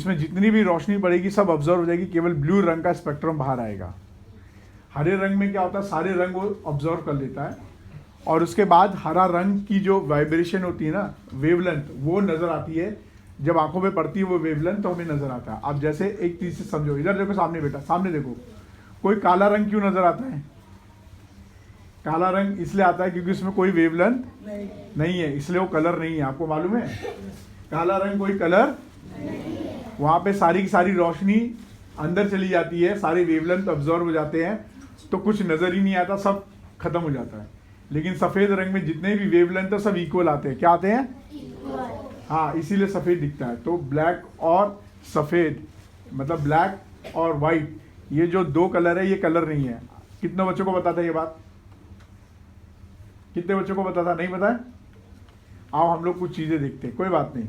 इसमें जितनी भी रोशनी पड़ेगी सब ऑब्जर्व हो जाएगी, केवल ब्लू रंग का स्पेक्ट्रम बाहर आएगा। हरे रंग में क्या होता है, सारे रंग वो ऑब्जर्व कर लेता है और उसके बाद हरा रंग की जो वाइब्रेशन होती है ना, वेवलेंथ, वो नज़र आती है। जब आंखों में पड़ती है वो वेवलेंथ तो हमें नज़र आता है। अब जैसे एक चीज़ से समझो, इधर देखो सामने बेटा, सामने देखो, कोई काला रंग क्यों नज़र आता है? काला रंग इसलिए आता है क्योंकि उसमें कोई वेवलेंथ नहीं है, इसलिए वो कलर नहीं है। आपको मालूम है, काला रंग कोई कलर, वहाँ पे सारी की सारी रोशनी अंदर चली जाती है, सारे वेवलेंथ ऑब्जर्व हो जाते हैं, तो कुछ नज़र ही नहीं आता, सब खत्म हो जाता है। लेकिन सफ़ेद रंग में जितने भी वेवलेंथ है सब इक्वल आते हैं। क्या आते हैं? हाँ, इसीलिए सफ़ेद दिखता है। तो ब्लैक और सफ़ेद, मतलब ब्लैक और वाइट, ये जो दो कलर है ये कलर नहीं है। कितने बच्चों को पता था ये बात? कितने बच्चों को पता था? नहीं पता है? आओ हम लोग कुछ चीज़ें देखते हैं, कोई बात नहीं।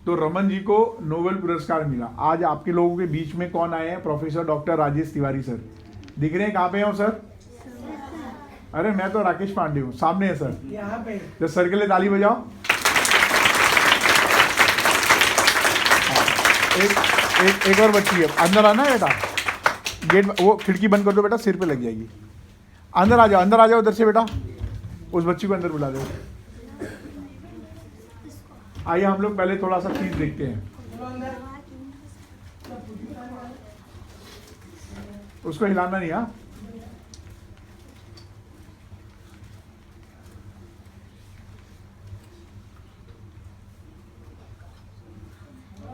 तो रमन जी को नोबेल पुरस्कार मिला। आज आपके लोगों के बीच में कौन आए हैं? Professor doctor Rajesh Tiwari sir दिख रहे हैं। कहाँ पे हैं सर? अरे मैं तो राकेश पांडे हूँ, सामने है सर, यहाँ पे। जब सर के लिए ताली बजाओ। एक और बच्ची है, अंदर आना है बेटा, गेट वो खिड़की बंद कर दो बेटा, सिर पे लग जाएगी। अंदर आ जाओ, अंदर आ जाओ उधर से बेटा, उस बच्ची को अंदर बुला दो। आइए हम लोग पहले थोड़ा सा चीज देखते हैं। उसको हिलाना नहीं। हाँ,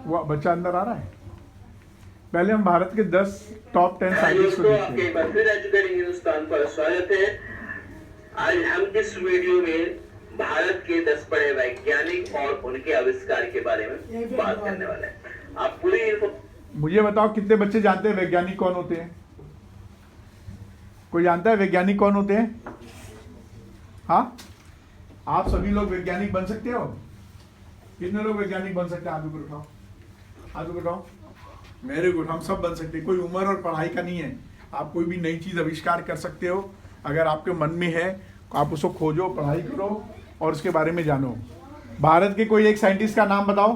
वो बच्चा अंदर आ रहा है। पहले हम भारत के 10 टॉप 10 साइंटिस्ट को देखते हैं। फिर एजुकेटिंग हिंदुस्तान पर स्वागत है। आज हम इस वीडियो में भारत के 10 बड़े वैज्ञानिक और उनके आविष्कार के बारे में बात करने वाले हैं। आप पूरी मुझे बताओ, कितने बच्चे जानते हैं वैज्ञानिक कौन होते हैं? कोई जानता है वैज्ञानिक कौन होते हैं? हाँ, आप सभी लोग वैज्ञानिक बन सकते हो? कितने लोग वैज्ञानिक बन सकते हैं? हाथ ऊपर उठाओ, हाथ ऊपर उठाओ। वेरी गुड, हम सब बन सकते हैं। कोई उम्र और पढ़ाई का नहीं है। आप कोई भी नई चीज आविष्कार कर सकते हो। अगर आपके मन में है आप उसको खोजो, पढ़ाई करो और उसके बारे में जानो। भारत के कोई एक साइंटिस्ट का नाम बताओ।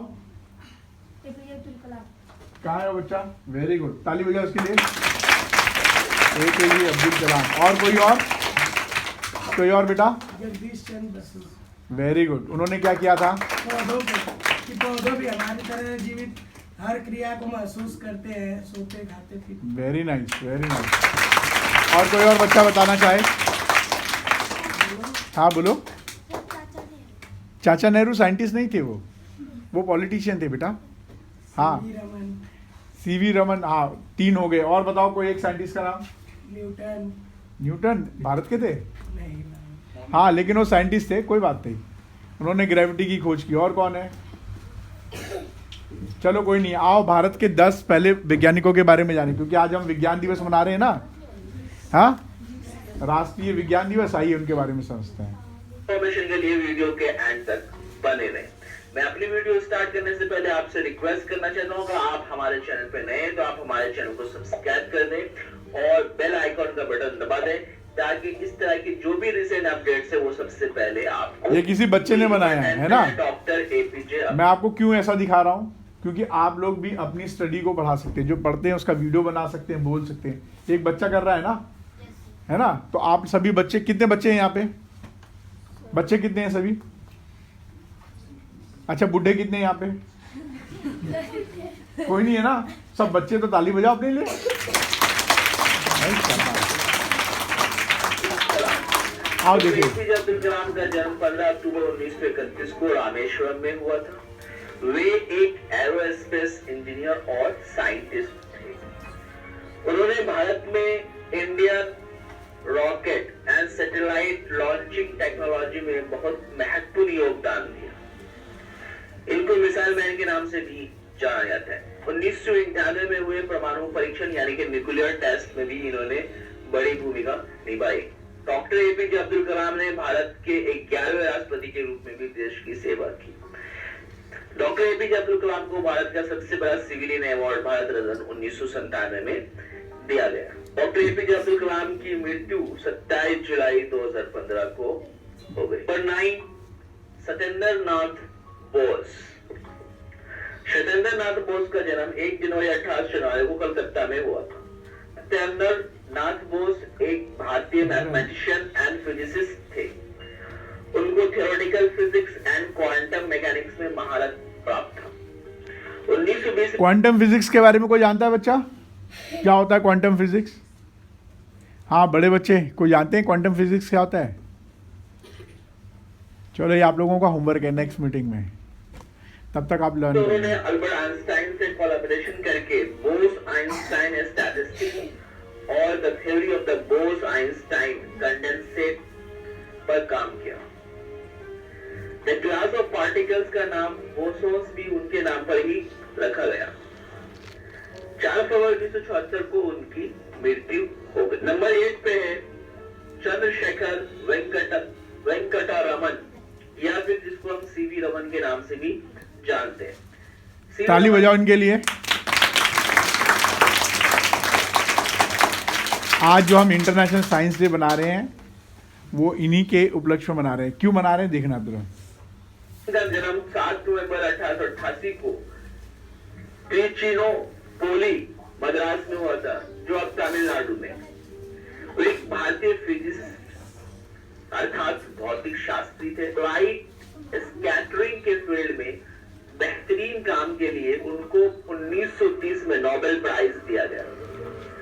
कहाँ है वो बच्चा? वेरी गुड, ताली बजाओ उसके लिए। APJ अब्दुल कलाम। और कोई और बेटा? जगदीश चंद्र बसु। Very good. उन्होंने क्या किया था? पौधों भी हमारी तरह जीवित हर क्रिया को महसूस करते हैं, सोते खाते पीते। Very nice, very nice. और कोई और बच्चा बताना चाहे? हाँ बोलो। चाचा नेहरू साइंटिस्ट नहीं थे, वो पॉलिटिशियन थे बेटा। हाँ, CV रमन। हाँ, 3 हो गए। और बताओ कोई एक साइंटिस्ट का नाम। न्यूटन भारत के थे? नहीं। हाँ, लेकिन वो साइंटिस्ट थे, कोई बात नहीं। उन्होंने ग्रेविटी की खोज की। और कौन है? चलो कोई नहीं, आओ भारत के 10 पहले वैज्ञानिकों के बारे में जाने, क्योंकि आज हम विज्ञान दिवस मना रहे हैं ना। हाँ, राष्ट्रीय विज्ञान दिवस। आइए उनके बारे में समझते हैं। इन्फॉर्मेशन के लिए वीडियो के एंड तक बने रहें। मैं अपनी वीडियो स्टार्ट करने से पहले आपसे रिक्वेस्ट करना चाहता हूँ, अगर आप हमारे चैनल पे नए हैं तो आप हमारे चैनल को सब्सक्राइब कर दें और बेल आइकॉन का बटन दबा दें, ताकि इस तरह की जो भी रिसेंट अपडेट्स है वो सबसे पहले आपको। ये किसी बच्चे ने बनाया है ना? Doctor APJ। मैं आपको क्यों ऐसा दिखा रहा हूँ, क्योंकि आप लोग भी अपनी स्टडी को बढ़ा सकते हैं। जो पढ़ते हैं उसका वीडियो बना सकते हैं, बोल सकते हैं। एक बच्चा कर रहा है ना, है ना? तो आप सभी बच्चे, कितने बच्चे हैं यहाँ पे? बच्चे कितने हैं सभी? अच्छा, बुढ़े कितने हैं यहाँ पे? कोई नहीं है ना? सब बच्चे तो ताली बजाओ अपने लिए। आओ देखिए। APJ अब्दुल कलाम का जन्म 15 अक्टूबर 1931 को रामेश्वरम में हुआ था। वे एक एरोस्पेस इंजीनियर और साइंटिस्ट थे। उन्होंने भारत में Indian rocket and satellite launching technology में बहुत महत्वपूर्ण योगदान दिया। इनको मिसाइल मैन के नाम से भी जाना जाता है। 1991 में हुए परमाणु परीक्षण यानी कि न्यूक्लियर टेस्ट में भी इन्होंने बड़ी भूमिका निभाई। डॉक्टर APJ अब्दुल कलाम ने भारत के 11वें राष्ट्रपति के रूप में भी देश की सेवा की। डॉक्टर APJ अब्दुल कलाम को भारत का सबसे बड़ा सिविलियन अवार्ड भारत रत्न 1997 में दिया गया। डॉक्टर APJ अब्दुल कलाम की मृत्यु 27 जुलाई 2015 को हो गई। पर 9 सत्येंद्र नाथ बोस सत्येंद्र नाथ बोस का जन्म 1 जनवरी 1894 को कलकत्ता में हुआ था। सत्येंद्र नाथ बोस एक भारतीय मैथमेटिशियन एंड फिजिसिस्ट थे। उनको theoretical physics and quantum mechanics में महारत प्राप्त था। 1920 क्वांटम फिजिक्स के बारे में कोई जानता है बच्चा? क्या होता है क्वांटम फिजिक्स? हाँ, बड़े बच्चे कोई जानते हैं क्वांटम फिजिक्स क्या होता है? चलो, ये आप लोगों का होमवर्क है नेक्स्ट मीटिंग में, तब तक आप लर्न उन्होंने करेंगे। अल्बर्ट आइंस्टाइन से कोलैबोरेशन करके बोस-आइंस्टाइन स्टैटिस्टिक्स और the theory of the Bose Einstein condensate पर काम किया। द क्लास ऑफ पार्टिकल्स का नाम बोसोन्स भी उनके नाम पर ही रखा गया। 4 फरवरी 1974 को उनकी मृत्यु हो गई। नंबर 8 पे है चंद्रशेखर वेंकटरमन, या फिर जिसको हम सीवी रमन के नाम से भी जानते हैं। CV ताली बजाओ इनके लिए। आज जो हम इंटरनेशनल साइंस डे बना रहे हैं वो इन्हीं के उपलक्ष्य में मना रहे हैं। क्यों मना रहे हैं देखना तुरंत। का जन्म 7 नवंबर 1888 को त्रिचिनोपोली मद्रास में हुआ था, जो अब तमिलनाडु में। वो एक भारतीय फिजिसिस्ट अर्थात भौतिक शास्त्री थे। लाइट स्कैटरिंग के फील्ड में बेहतरीन काम के लिए उनको 1930 में नोबेल प्राइज दिया गया।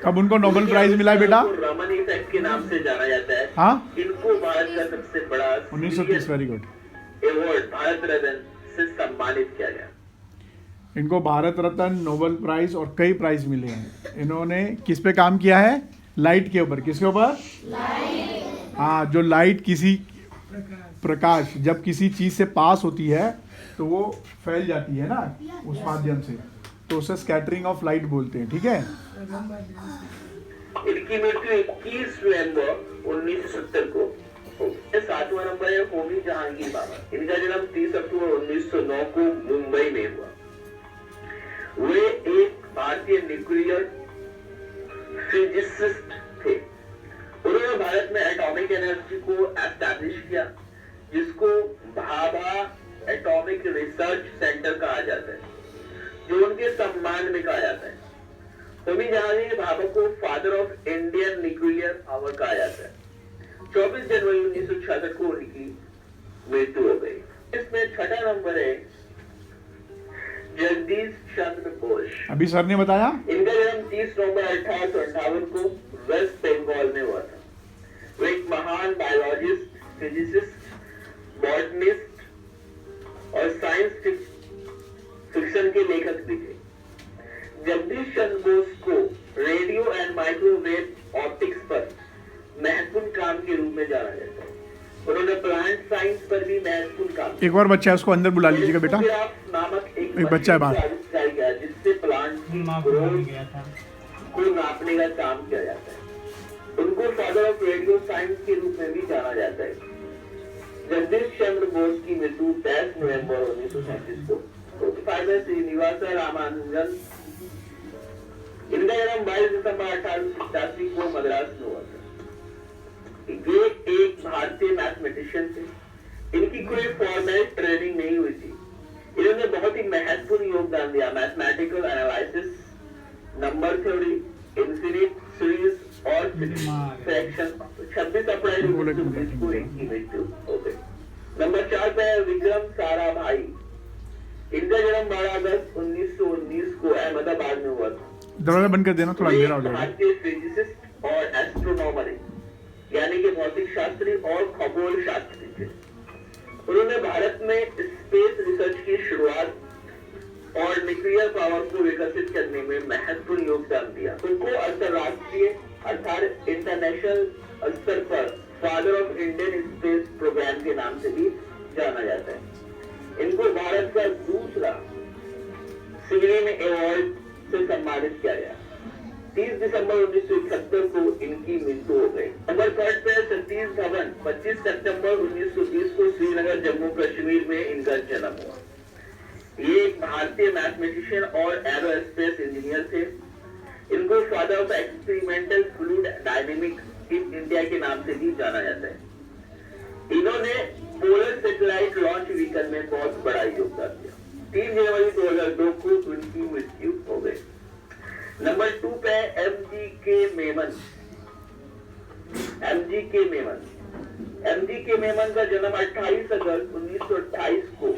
कब उनको नोबेल प्राइज मिला है बेटा? रमन इफेक्ट के नाम से जाना जाता है। हाँ, इनको भारत का सबसे बड़ा 1930। Very good. Award Bharat Ratna से सम्मानित किया गया। इनको भारत रत्न, नोबेल प्राइज और कई प्राइज मिले हैं। इन्होंने किस पे काम किया है? लाइट के ऊपर। किसके ऊपर? हाँ, जो लाइट किसी प्रकाश जब किसी चीज से पास होती है तो वो फैल जाती है ना उस माध्यम से, तो उसे स्कैटरिंग ऑफ लाइट बोलते हैं। ठीक है। इनकी मृत्यु 21 नवंबर 1970 को हो गई। 7वां नंबर है होमी जहांगीर बाबा। इनका जन्म 30 अक्टूबर 1909 को मुंबई में हुआ। वे एक भारतीय न्यूक्लियर फिजिसिस्ट थे। उन्होंने भारत में एटॉमिक एनर्जी को एस्टैब्लिश किया, जिसको भाभा एटॉमिक रिसर्च सेंटर कहा जाता है, जो उनके सम्मान में कहा जाता है। होमी जहांगीर भाभा को father of Indian nuclear power कहा जाता है। 24 जनवरी 1966 को उनकी मृत्यु हो गई। इसमें 6ठा नंबर है जगदीश चंद्र बोस। अभी सर ने बताया। इनका जन्म 30 नवंबर 1858 को वेस्ट बंगाल में हुआ था। वे एक महान बायोलॉजिस्ट, फिजिसिस्ट, बॉटनिस्ट और साइंस फिक्शन के लेखक भी थे। जगदीश चंद्र बोस को रेडियो एंड माइक्रोवेव ऑप्टिक्स पर महत्वपूर्ण काम के रूप में जाना जाता है। उन्होंने प्लांट साइंस पर भी महत्वपूर्ण काम। एक बार बच्चा है, उसको अंदर बुला लीजिएगा बेटा। नामक एक बच्चा है बाहर। आविष्कार किया, जिससे प्लांट की ग्रोथ को नापने का काम किया जाता है। उनको फादर ऑफ रेडियो साइंस के रूप में भी जाना जाता है। जगदीश चंद्र बोस की मृत्यु 10 नवंबर 1937 को फादर श्रीनिवास रामानुजन। इनका जन्म 22 दिसंबर 1887 को मद्रास में हुआ था। ये एक भारतीय मैथमेटिशियन थे। इनकी कोई फॉर्मल ट्रेनिंग नहीं हुई थी। इन्होंने बहुत ही महत्वपूर्ण योगदान दिया mathematical analysis, number theory, infinite series और फ्रैक्शन। 26 अप्रैल 1920 को इनकी मृत्यु हो गई। नंबर 4 पे है विक्रम साराभाई। इनका जन्म 12 अगस्त 1919 को अहमदाबाद में हुआ था। दरवाजा बंद कर देना, थोड़ा अंधेरा हो जाएगा। भारतीय फिजिसिस्ट और एस्ट्रोनॉमर यानी कि भौतिक शास्त्री और खगोल शास्त्री थे। उन्होंने भारत में स्पेस रिसर्च की शुरुआत और न्यूक्लियर पावर को विकसित करने में महत्वपूर्ण योगदान दिया। उनको अंतरराष्ट्रीय अर्थात इंटरनेशनल स्तर पर father of Indian space program के नाम से भी जाना जाता है। इनको भारत का दूसरा सिविलियन अवार्ड से सम्मानित किया गया। 30 दिसंबर 1971 को इनकी मृत्यु हो गई। नंबर 3 पे सतीश धवन। 25 सितंबर 1920 को श्रीनगर जम्मू कश्मीर में इनका जन्म हुआ। ये एक भारतीय मैथमेटिशियन और एरोस्पेस इंजीनियर थे। इनको father of experimental fluid dynamics in India के नाम से भी जाना जाता है। इन्होंने पोलर सैटेलाइट लॉन्च व्हीकल में बहुत बड़ा योगदान दिया। 3 जनवरी 2002 को उनकी मृत्यु हो गई। नंबर 2 पे एमजी के मेमन। एमजी के मेमन का जन्म 28 अगस्त 1928 को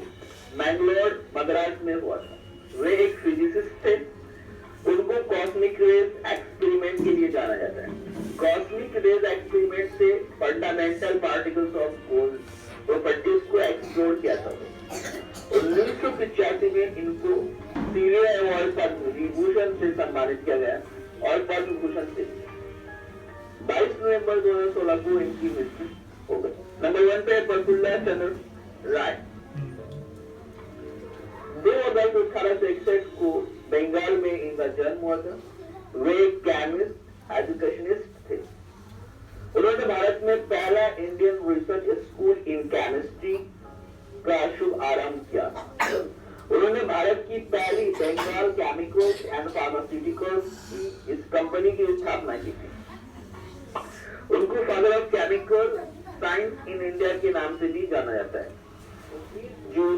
मैंगलोर मद्रास में हुआ था। वे एक फिजिसिस्ट थे। उनको कॉस्मिक रेज एक्सपेरिमेंट के लिए जाना जाता है। कॉस्मिक रेज एक्सपेरिमेंट से फंडामेंटल पार्टिकल्स ऑफ प्रॉपर्टीज को एक्सप्लोर किया था। 1985 में इनको सीरिया अवार्ड पद्म विभूषण से सम्मानित किया गया और पद्म भूषण से 22 नवंबर 2016 को इनकी मृत्यु हो गई। नंबर 1 पे प्रफुल्ल चंद्र राय। 2 अगस्त 1861 को बंगाल में इनका जन्म हुआ था। वे केमिस्ट एजुकेशनिस्ट थे। उन्होंने भारत में पहला Indian research school in chemistry का शुभ आरंभ किया। उन्होंने भारत की पहली बंगाल केमिकल्स एंड फार्मास्यूटिकल्स की इस कंपनी की स्थापना की थी। उनको father of chemical science in India के नाम से भी जाना जाता है। जून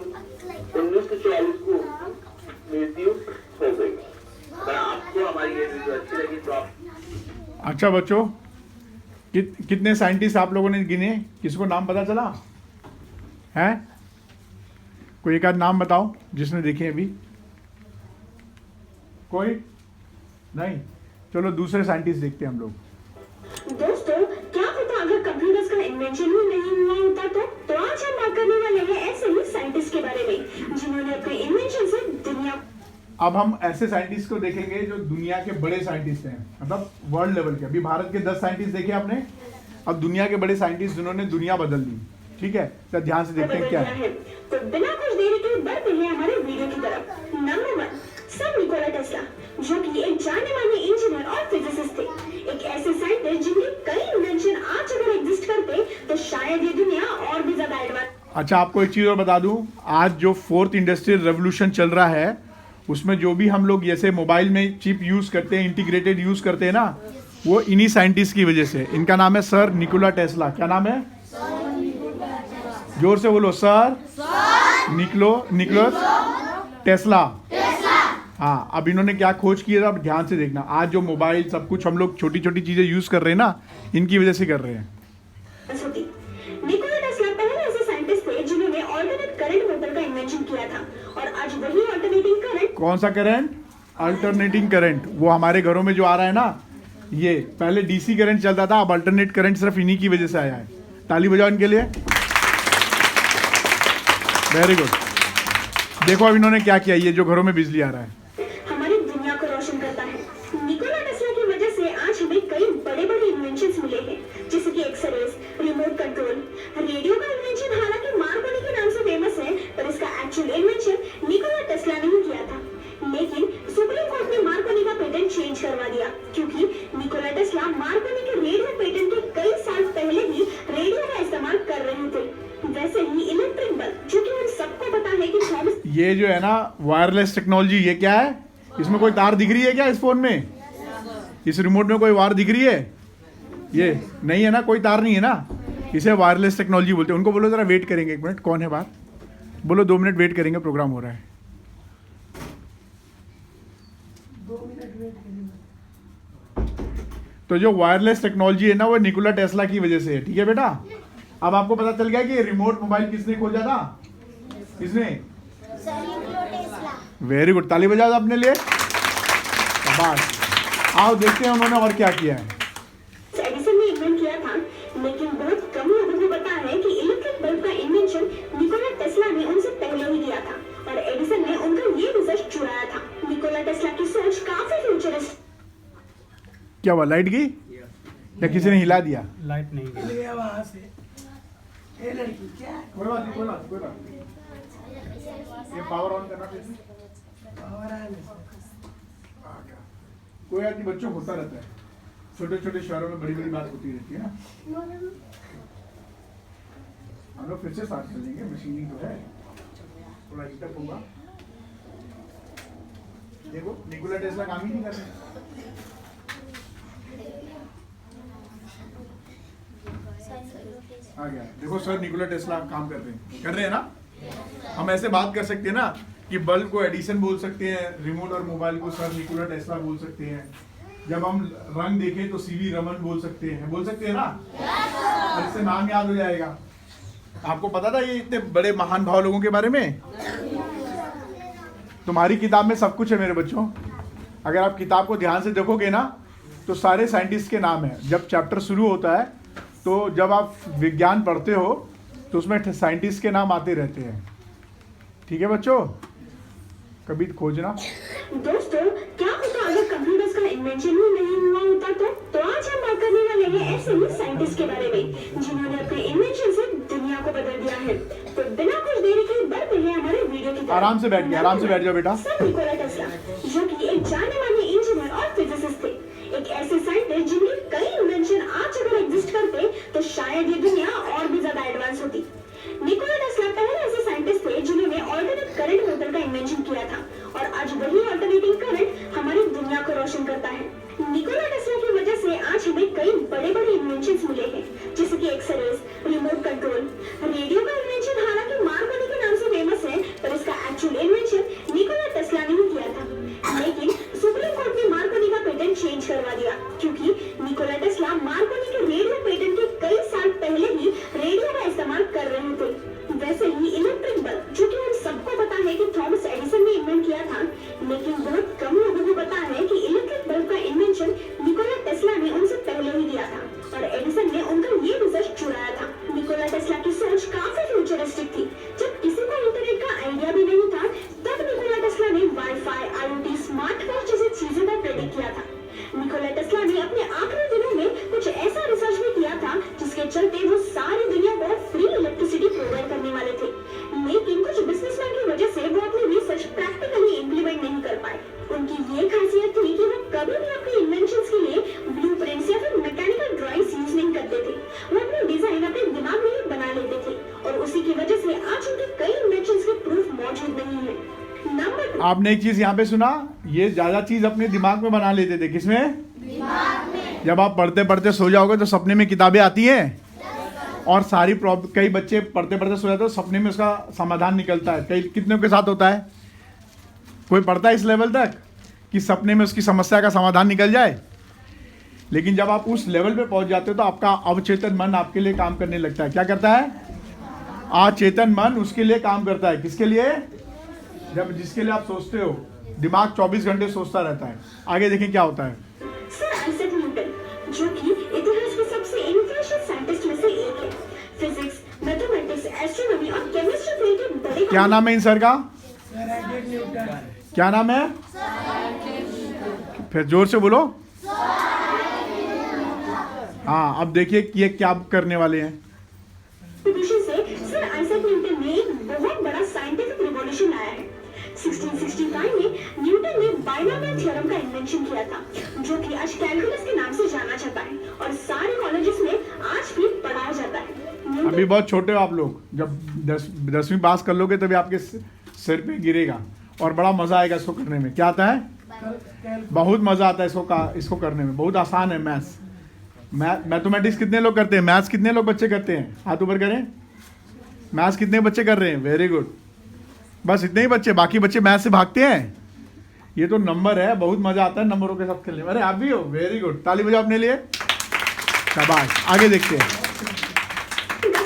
1944 को मृत्यु हो गई। अगर आपको हमारी ये वीडियो अच्छी लगी तो आप अच्छा बच्चों, कितने साइंटिस्ट आप लोगों ने गिने? किसको नाम पता चला है? कोई एक आध नाम बताओ जिसने देखे अभी। कोई नहीं? चलो दूसरे साइंटिस्ट देखते हैं हम लोग। दोस्तों, क्या होता अगर कंप्यूटर्स का इन्वेंशन ही नहीं हुआ होता तो आज हम बात करने वाले हैं ऐसे ही साइंटिस्ट के बारे में जिन्होंने अपने इन्वेंशन से दुनिया। अब हम ऐसे साइंटिस्ट को देखेंगे जो दुनिया के बड़े साइंटिस्ट हैं, मतलब वर्ल्ड लेवल के। अभी भारत के 10 साइंटिस्ट देखे आपने, अब दुनिया के बड़े साइंटिस्ट जिन्होंने दुनिया बदल दी। ठीक है, तो ध्यान से देखते हैं क्या है। तो बिना कुछ देरी के बढ़ते हैं हमारे वीडियो की तरफ। नंबर 1, सर निकोला टेस्ला, जो कि एक जाने माने इंजीनियर और फिजिसिस्ट थे। एक ऐसे साइंटिस्ट जिनके कई इन्वेंशन आज अगर एग्जिस्ट करते तो शायद ये दुनिया और भी ज्यादा एडवांस। अच्छा, आपको एक चीज और बता दूं, आज जो 4th इंडस्ट्रियल रेवोल्यूशन चल रहा है उसमें जो भी हम लोग जैसे मोबाइल में चिप यूज करते हैं, इंटीग्रेटेड यूज करते हैं ना, वो इन्हीं साइंटिस्ट की वजह से। इनका नाम है सर निकोला टेस्ला। क्या नाम है? जोर से बोलो, सर निकोलस टेस्ला। हाँ, अब इन्होंने क्या खोज किया था, अब ध्यान से देखना। आज जो मोबाइल सब कुछ हम लोग छोटी छोटी चीजें यूज कर रहे हैं ना, इनकी वजह से कर रहे हैं। निकोला टेस्ला पहले ऐसे साइंटिस्ट थे जिन्होंने अल्टरनेट करंट मोटर का इन्वेंशन किया था और आज वही अल्टरनेटिंग करंट। कौन सा करंट? Alternating current. वो हमारे घरों में जो आ रहा है ना, ये पहले डीसी करंट चलता था, अब अल्टरनेट करंट सिर्फ इन्हीं की वजह से आया है। ताली बजाओ इनके लिए। Very good. देखो अब इन्होंने क्या किया, ये जो घरों में बिजली आ रहा है हमारी दुनिया को रोशन करता है। निकोला टेस्ला की वजह से आज हमें कई बड़े बड़े इन्वेंशंस मिले हैं, जैसे कि एक्सरेज, रिमोट कंट्रोल, रेडियो का इन्वेंशन हालांकि मार्कोनी के नाम से फेमस है, पर इसका एक्चुअल इन्वेंशन निकोला टेस्ला ने ही किया था। लेकिन सुप्रीम कोर्ट ने मार्कोनी का पेटेंट चेंज करवा दिया क्योंकि निकोला टेस्ला मार्कोनी के रेडियो पेटेंट के कई साल पहले ही रेडियो का इस्तेमाल कर रहे थे। वैसे ही इलेक्ट्रिक बल्ब, जो कि हम सबको पता है कि 24। ये जो है ना वायरलेस टेक्नोलॉजी, ये क्या है? इसमें कोई तार दिख रही है क्या? इस फोन में, इस रिमोट में कोई वायर दिख रही है? ये नहीं है ना, कोई तार नहीं है ना, इसे वायरलेस टेक्नोलॉजी बोलते हैं। उनको बोलो जरा वेट करेंगे 1 मिनट। कौन है बाहर? बोलो 2 मिनट वेट करेंगे, प्रोग्राम हो रहा है। 2 मिनट वेट करेंगे। तो जो वायरलेस टेक्नोलॉजी है ना, वो निकोला टेस्ला की वजह से है। ठीक है बेटा, अब आपको पता चल गया कि रिमोट मोबाइल किसने खोजा था? किसने? वेरी गुड, ताली बजाओ अपने लिए। आओ देखते हैं उन्होंने और क्या किया है। एडिसन ने इन्वेंट किया था, लेकिन बहुत कम लोगों को पता है कि इलेक्ट्रिक बल्ब का इन्वेंशन निकोला टेस्ला ने उनसे पहले ही किया था और एडिसन ने उनका ये रिसर्च चुराया था। निकोला टेस्ला की सोच काफी फ्यूचरिस्ट। क्या हुआ, लाइट गई या किसी ने हिला दिया? लाइट नहीं चल गया वहां से। ये लड़की क्या है? कोई बात नहीं, कोई बात कोई बात। ये पावर ऑन करना फिर। पावर आने से। कोई बात नहीं, बच्चों होता रहता है, छोटे छोटे शहरों में बड़ी बड़ी बात होती रहती है ना। हम लोग फिर से स्टार्ट कर देंगे, मशीनिंग तो है, थोड़ा हीटअप होगा। देखो निकोला टेस्ला काम ही नहीं कर रहे। आ गया, देखो सर निकोला टेस्ला काम कर रहे हैं ना। हम ऐसे बात कर सकते हैं ना कि बल्ब को एडिसन बोल सकते हैं, रिमोट और मोबाइल को सर निकोला टेस्ला बोल सकते हैं। जब हम रंग देखें तो सीवी रमन बोल सकते हैं ना। और इससे नाम याद हो जाएगा। आपको पता था ये इतने बड़े महान भाव लोगों के बारे में? तुम्हारी किताब में सब कुछ है मेरे बच्चों। अगर आप किताब को ध्यान से देखोगे ना तो सारे साइंटिस्ट के नाम है। जब चैप्टर शुरू होता है तो जब आप विज्ञान पढ़ते हो तो उसमें साइंटिस्ट के नाम आते रहते हैं। ठीक है बच्चों, कभी खोजना। दोस्तों, क्या होता अगर कंप्यूटर्स का इन्वेंशन ही नहीं हुआ होता तो आज हम बात करने वाले हैं ऐसे ही साइंटिस्ट के बारे में जिन्होंने अपने इन्वेंशन से दुनिया को बदल दिया है। तो बिना कुछ देरी के बढ़ते हैं हमारे वीडियो की तरफ। आराम से बैठ जाओ बेटा। सर निकोला टेस्ला, जो कि एक जाने माने इंजीनियर और फिजिसिस्ट थे, एक ऐसे साइंटिस्ट जिनके कई इन्वेंशन आज अगर एग्जिस्ट करते तो शायद ये दुनिया और भी ज्यादा एडवांस होती। निकोला टेस्ला पहले ऐसे साइंटिस्ट थे जिन्होंने ऑल्टरनेट करंट मोटर का इन्वेंशन किया था और आज वही ऑल्टरनेटिंग करंट हमारी दुनिया को रोशन करता है। निकोला टेस्ला की वजह से आज हमें कई बड़े-बड़े इन्वेंशंस मिले हैं, जैसे कि एक्सरेज, रिमोट कंट्रोल, रेडियो का इन्वेंशन हालांकि मार्कोनी के नाम से फेमस है, पर इसका एक्चुअल इन्वेंशन निकोला टेस्ला ने ही किया था। लेकिन सुप्रीम कोर्ट ने मार्कोनी का पेटेंट चेंज करवा दिया क्योंकि निकोला टेस्ला मार्कोनी के रेडियो पेटेंट के कई साल पहले ही रेडियो का इस्तेमाल कर रहे थे। वैसे ही इलेक्ट्रिक बल्ब, जो कि हम सबको पता है कि थॉमस एडिसन ने इन्वेंट किया था, लेकिन बहुत कम लोगों को पता है कि इलेक्ट्रिक बल्ब का इन्वेंशन निकोला टेस्ला ने उनसे पहले ही किया था और एडिसन ने उनका ये रिसर्च चुराया था। निकोला टेस्ला की सोच काफी फ्यूचरिस्टिक थी। जब किसी को इंटरनेट का आइडिया भी नहीं था, तब निकोला टेस्ला ने वाईफाई, IoT, स्मार्टफोन जैसी चीजों का प्रेडिक्ट किया था। निकोला टेस्ला ने अपने आखिरी दिनों में कुछ ऐसा रिसर्च भी किया था जिसके चलते वो सारी दुनिया को फ्री इलेक्ट्रिसिटी प्रोवाइड करने वाले थे। लेकिन कुछ बिजनेसमैन की वजह से वो अपनी रिसर्च प्रैक्टिकली इम्प्लीमेंट नहीं कर पाए। उनकी ये खासियत थी कि वो कभी भी अपने इन्वेंशंस के लिए ब्लूप्रिंट्स या फिर मैकेनिकल ड्राइंग्स यूज नहीं करते थे। वो अपने डिजाइन अपने दिमाग में ही बना लेते थे और उसी की वजह से आज उनके कई इन्वेंशंस के प्रूफ मौजूद नहीं है। आपने एक चीज यहाँ पे सुना, ये ज्यादा चीज अपने दिमाग में बना लेते थे। किसमें? दिमाग में। जब आप पढ़ते पढ़ते सो जाओगे तो सपने में किताबें आती हैं और सारी कई बच्चे पढ़ते पढ़ते सो जाते हैं, सपने में उसका समाधान निकलता है। कई कितनों के साथ होता है? कोई पढ़ता है इस लेवल तक कि सपने में उसकी समस्या का समाधान निकल जाए? लेकिन जब आप उस लेवल पे पहुंच जाते हो तो आपका अवचेतन मन आपके लिए काम करने लगता है। क्या करता है? अचेतन मन उसके लिए काम करता है। किसके लिए? जब जिसके लिए आप सोचते हो, दिमाग 24 घंटे सोचता रहता है। आगे देखें क्या होता है। सर आइजैक न्यूटन, जो कि इतिहास के सबसे इन्फ्लुएंशियल साइंटिस्ट में से एक है, फिजिक्स, मैथमेटिक्स, एस्ट्रोनॉमी और केमिस्ट्री फील्ड के बड़े। क्या नाम है इन सर का? Sir Isaac Newton. क्या नाम है? फिर जोर से बोलो। हाँ, अब देखिए कि ये क्या करने वाले हैं। सर आइजैक न्यूटन ने एक बहुत बड़ा साइंटिफिक रिवॉल्यूशन लाया है। 1665 में न्यूटन ने बाइनोमियल थ्योरम का इन्वेंशन किया था, जो कि आज कैलकुलस के नाम से जाना जाता है और सारे कॉलेजेस में आज भी पढ़ाया जाता है। अभी बहुत छोटे हो आप लोग, जब 10वीं पास कर लोगे तभी आपके सिर पे गिरेगा और बड़ा मजा आएगा इसको करने में। क्या आता है? बहुत मजा आता है इसको करने में। बहुत आसान है मैथ्स। मैथमेटिक्स कितने लोग करते हैं? मैथ्स कितने लोग बच्चे करते हैं? हाथ ऊपर करें। मैथ्स कितने बच्चे कर रहे हैं? Very good. बस इतने ही बच्चे, बाकी बच्चे मैथ्स से भागते हैं। ये तो नंबर है, बहुत मजा आता है नंबरों के साथ खेलने में। अरे आप भी हो, वेरी गुड। ताली बजाओ अपने लिए। शाबाश। आगे देखते हैं।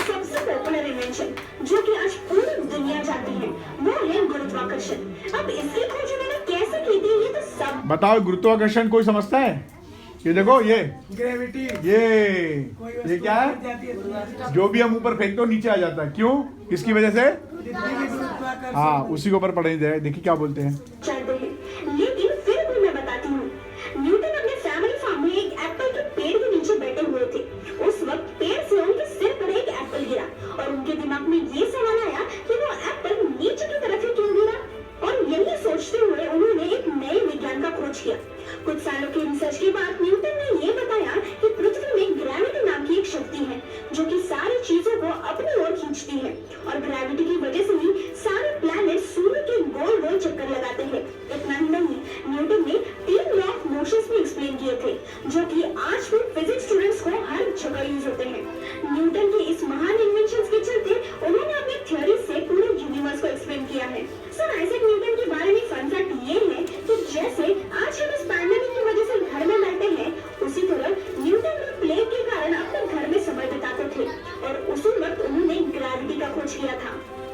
सबसे पॉपुलर इन्वेंशन जो कि आज पूरी दुनिया जानती है वो है गुरुत्वाकर्षण। अब इसकी खोज उन्होंने कैसे की थी ये तो सब बताओ। गुरुत्वाकर्षण कोई समझता है? ये देखो, ये ग्रेविटी, ये क्या है? जो भी हम ऊपर फेंकते हो नीचे आ जाता है। क्यों? किसकी वजह से? हाँ, उसी के ऊपर पढ़ेंगे। देखिए क्या बोलते हैं। चलते हैं, लेकिन फिर भी मैं बताती हूँ। न्यूटन अपने फैमिली फार्म में एक एप्पल के पेड़ के नीचे बैठे हुए थे। उस वक्त पेड़ से उनके सिर पर एक एप्पल गिरा और उनके दिमाग में ये सवाल आया कि वो एप्पल नीचे की तरफ ही क्यों गिरा। और यही सोचते हुए उन्होंने एक नए विज्ञान का खोज किया। कुछ सालों के रिसर्च के बाद न्यूटन ने ये बताया कि पृथ्वी में ग्रेविटी नाम की एक शक्ति है जो कि सारी चीजों को अपनी ओर खींचती है और ग्रेविटी की वजह से ही सारे प्लैनेट सूर्य के गोल गोल चक्कर लगाते हैं। इतना ही नहीं, न्यूटन ने 3 लॉ ऑफ मोशंस भी एक्सप्लेन किए थे जो कि आज भी फिजिक्स स्टूडेंट्स को हर जगह यूज होते हैं। न्यूटन के इस महान इन्वेंशंस के चलते उन्होंने अपनी थ्योरी से पूरे यूनिवर्स को एक्सप्लेन किया किया है। सर आइजैक न्यूटन के बारे में फन फैक्ट ये है कि जैसे आज हम इस पैंडेमिक की वजह से घर में बैठे हैं, उसी तरह न्यूटन भी प्लेग के कारण अपने घर में समय बिताते थे और उसी वक्त उन्होंने ग्रेविटी का खोज किया था।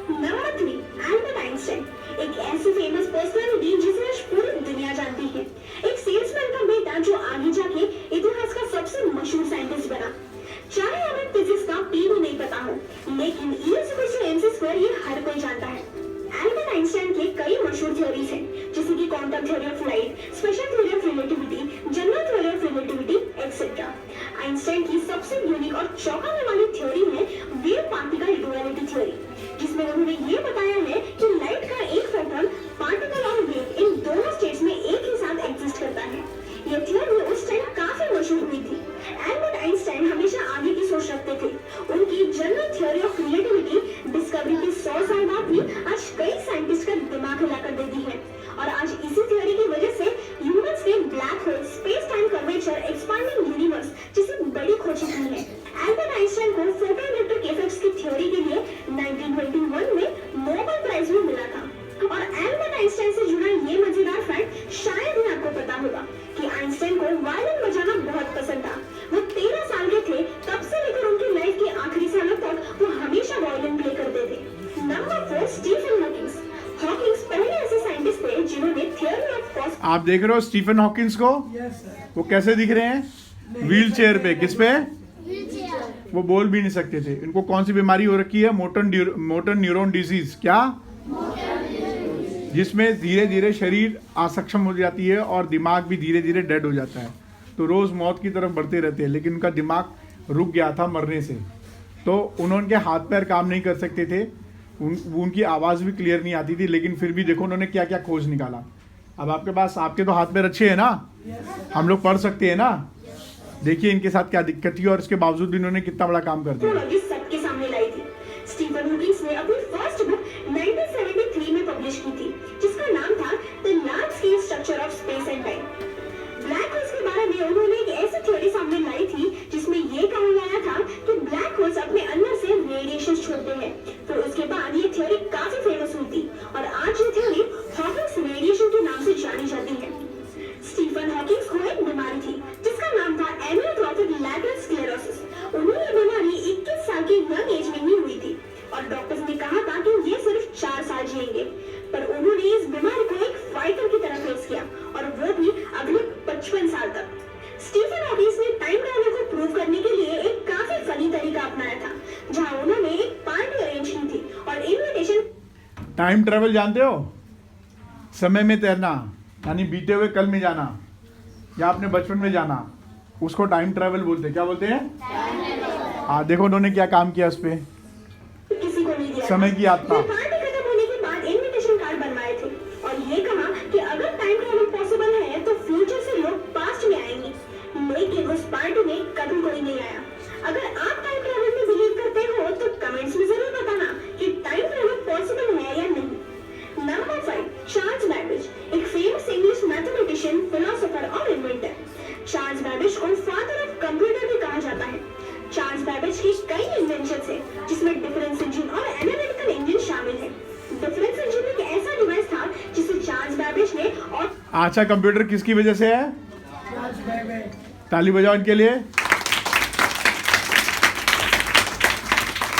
नंबर 3, एल्बर्ट आइंस्टाइन, एक ऐसी फेमस पर्सनालिटी जिसे आज पूरी दुनिया जानती है। एक सेल्समैन का बेटा जो आगे जाके इतिहास का सबसे मशहूर साइंटिस्ट बना। चाहे हमें फिजिक्स का पी भी नहीं पता हो, लेकिन E=mc² ये हर कोई जानता है। एल्बर्ट आइंस्टाइन के कई मशहूर थ्योरीज हैं, जैसे कि quantum theory of light, special theory of relativity, general theory of relativity etcetera. Einstein की सबसे यूनिक और चौंकाने वाली थ्योरी है वेव पार्टिकल डुअलिटी थ्योरी, जिसमें उन्होंने ये बताया है कि लाइट का एक फोटोन, पार्टिकल और वेव इन दोनों स्टेट्स में एक ही साथ एग्जिस्ट करता है। ये थ्योरी उस टाइम काफी मशहूर हुई थी। एल्बर्ट आइंस्टाइन हमेशा आगे की सोच रखते थे। उनकी general theory of relativity discovery की 100 साल बाद भी आज कई साइंटिस्ट का दिमाग हिलाकर दे दी है। और आज इसी थ्योरी की वजह से ह्यूमंस ने black hole, space time curvature, expanding universe जैसी बड़ी खोजें की हैं। एल्बर्ट आइंस्टाइन को फोटोइलेक्ट्रिक इफेक्ट्स की थ्योरी के लिए 1921 में नोबेल प्राइज भी मिला था। और एल्बर्ट आइंस्टाइन से जुड़ा ये मजेदार फैक्ट शायद ही आपको पता होगा कि आइंस्टाइन को वायलिन बजाना बहुत पसंद था। वो 13 साल के थे, तब से लेकर उनकी लाइफ के आखिरी सालों तक वो हमेशा वायलिन प्ले करते थे। Number 4, Stephen Hawkins. हॉकिंस पहले ऐसे साइंटिस्ट थे जिन्होंने थ्योरी ऑफ कॉस्मोस। आप देख रहे हो स्टीफन हॉकिंस को? Yes sir. वो कैसे दिख रहे हैं? व्हील चेयर पे। किस पे? वो बोल भी नहीं सकते थे। इनको कौन सी बीमारी हो रखी है? Motor neuron disease. क्या? जिसमें धीरे धीरे शरीर असक्षम हो जाती है और दिमाग भी धीरे धीरे डेड हो जाता है। तो रोज़ मौत की तरफ बढ़ते रहते हैं, लेकिन उनका दिमाग रुक गया था मरने से। तो उनके हाथ पैर काम नहीं कर सकते थे, उनकी आवाज़ भी क्लियर नहीं आती थी, लेकिन फिर भी देखो उन्होंने क्या क्या खोज निकाला। अब आपके पास, आपके तो हाथ पैर अच्छे हैं ना, हम लोग पढ़ सकते हैं ना। देखिए इनके साथ क्या दिक्कत थी और इसके बावजूद भी इन्होंने कितना बड़ा काम कर दिया। सबके सामने लाई थी। स्टीफन हॉकिंस ने अपनी फर्स्ट बुक 1973 में पब्लिश की थी, जिसका नाम था the large scale structure of space and time. Black holes के बारे में उन्होंने एक ऐसी थ्योरी सामने लाई थी जिसमें ये कहा गया था कि ब्लैक होल्स अपने अंदर से रेडिएशन छोड़ते हैं। फिर उसके बाद ये थ्योरी काफी फेमस हुई थी और आज ये थ्योरी हॉकिंस रेडिएशन के नाम से जानी जाती है। स्टीफन हॉकिंस को एक बीमारी थी जिसका नाम था एमियोट्रोफिक लैटरल स्क्लेरोसिस। उन्हें ये बीमारी 21 साल की यंग एज में ही हुई थी और डॉक्टर्स ने कहा था कि ये सिर्फ 4 साल जिएंगे, पर उन्होंने इस बीमारी को एक फाइटर की तरह फेस किया और वो भी अगले 55 साल तक। स्टीफन हॉकिंस ने टाइम ट्रैवल को प्रूव करने के लिए एक काफी फनी तरीका अपनाया था, जहां उन्होंने एक पार्टी अरेंज की थी और इनविटेशन। टाइम ट्रैवल जानते हो? समय में तैरना, यानी बीते हुए कल में जाना या अपने बचपन में जाना, उसको टाइम ट्रैवल बोलते हैं। क्या बोलते हैं? हाँ, देखो उन्होंने क्या काम किया उस पे। किसी को नहीं दिया समय की यात्रा। पार्टी खत्म होने के बाद इनविटेशन कार्ड बनवाए थे और ये कहा कि अगर टाइम ट्रैवल पॉसिबल है तो फ्यूचर से लोग पास्ट में आएंगे, लेकिन उस पार्टी में कभी कोई नहीं आया। अगर आप टाइम ट्रैवल में बिलीव करते हो तो कमेंट्स में जरूर बताना कि टाइम ट्रैवल पॉसिबल है या नहीं। नंबर 5, चार्ल्स बैबेज, एक फेमस इंग्लिश मैथमेटिशियन, फिलोसोफर और इन्वेंटर। चार्ल्स बैबेज को फादर ऑफ कंप्यूटर भी कहा जाता है। चार्ल्स बैबेज की कई इन्वेंशंस हैं, जिसमें डिफरेंस इंजन और एनालिटिकल इंजन शामिल है। डिफरेंस इंजन एक ऐसा डिवाइस था जिसे चार्ल्स बैबेज ने और अच्छा, कंप्यूटर किसकी वजह से है? Charles Babbage. ताली बजाओ इनके लिए।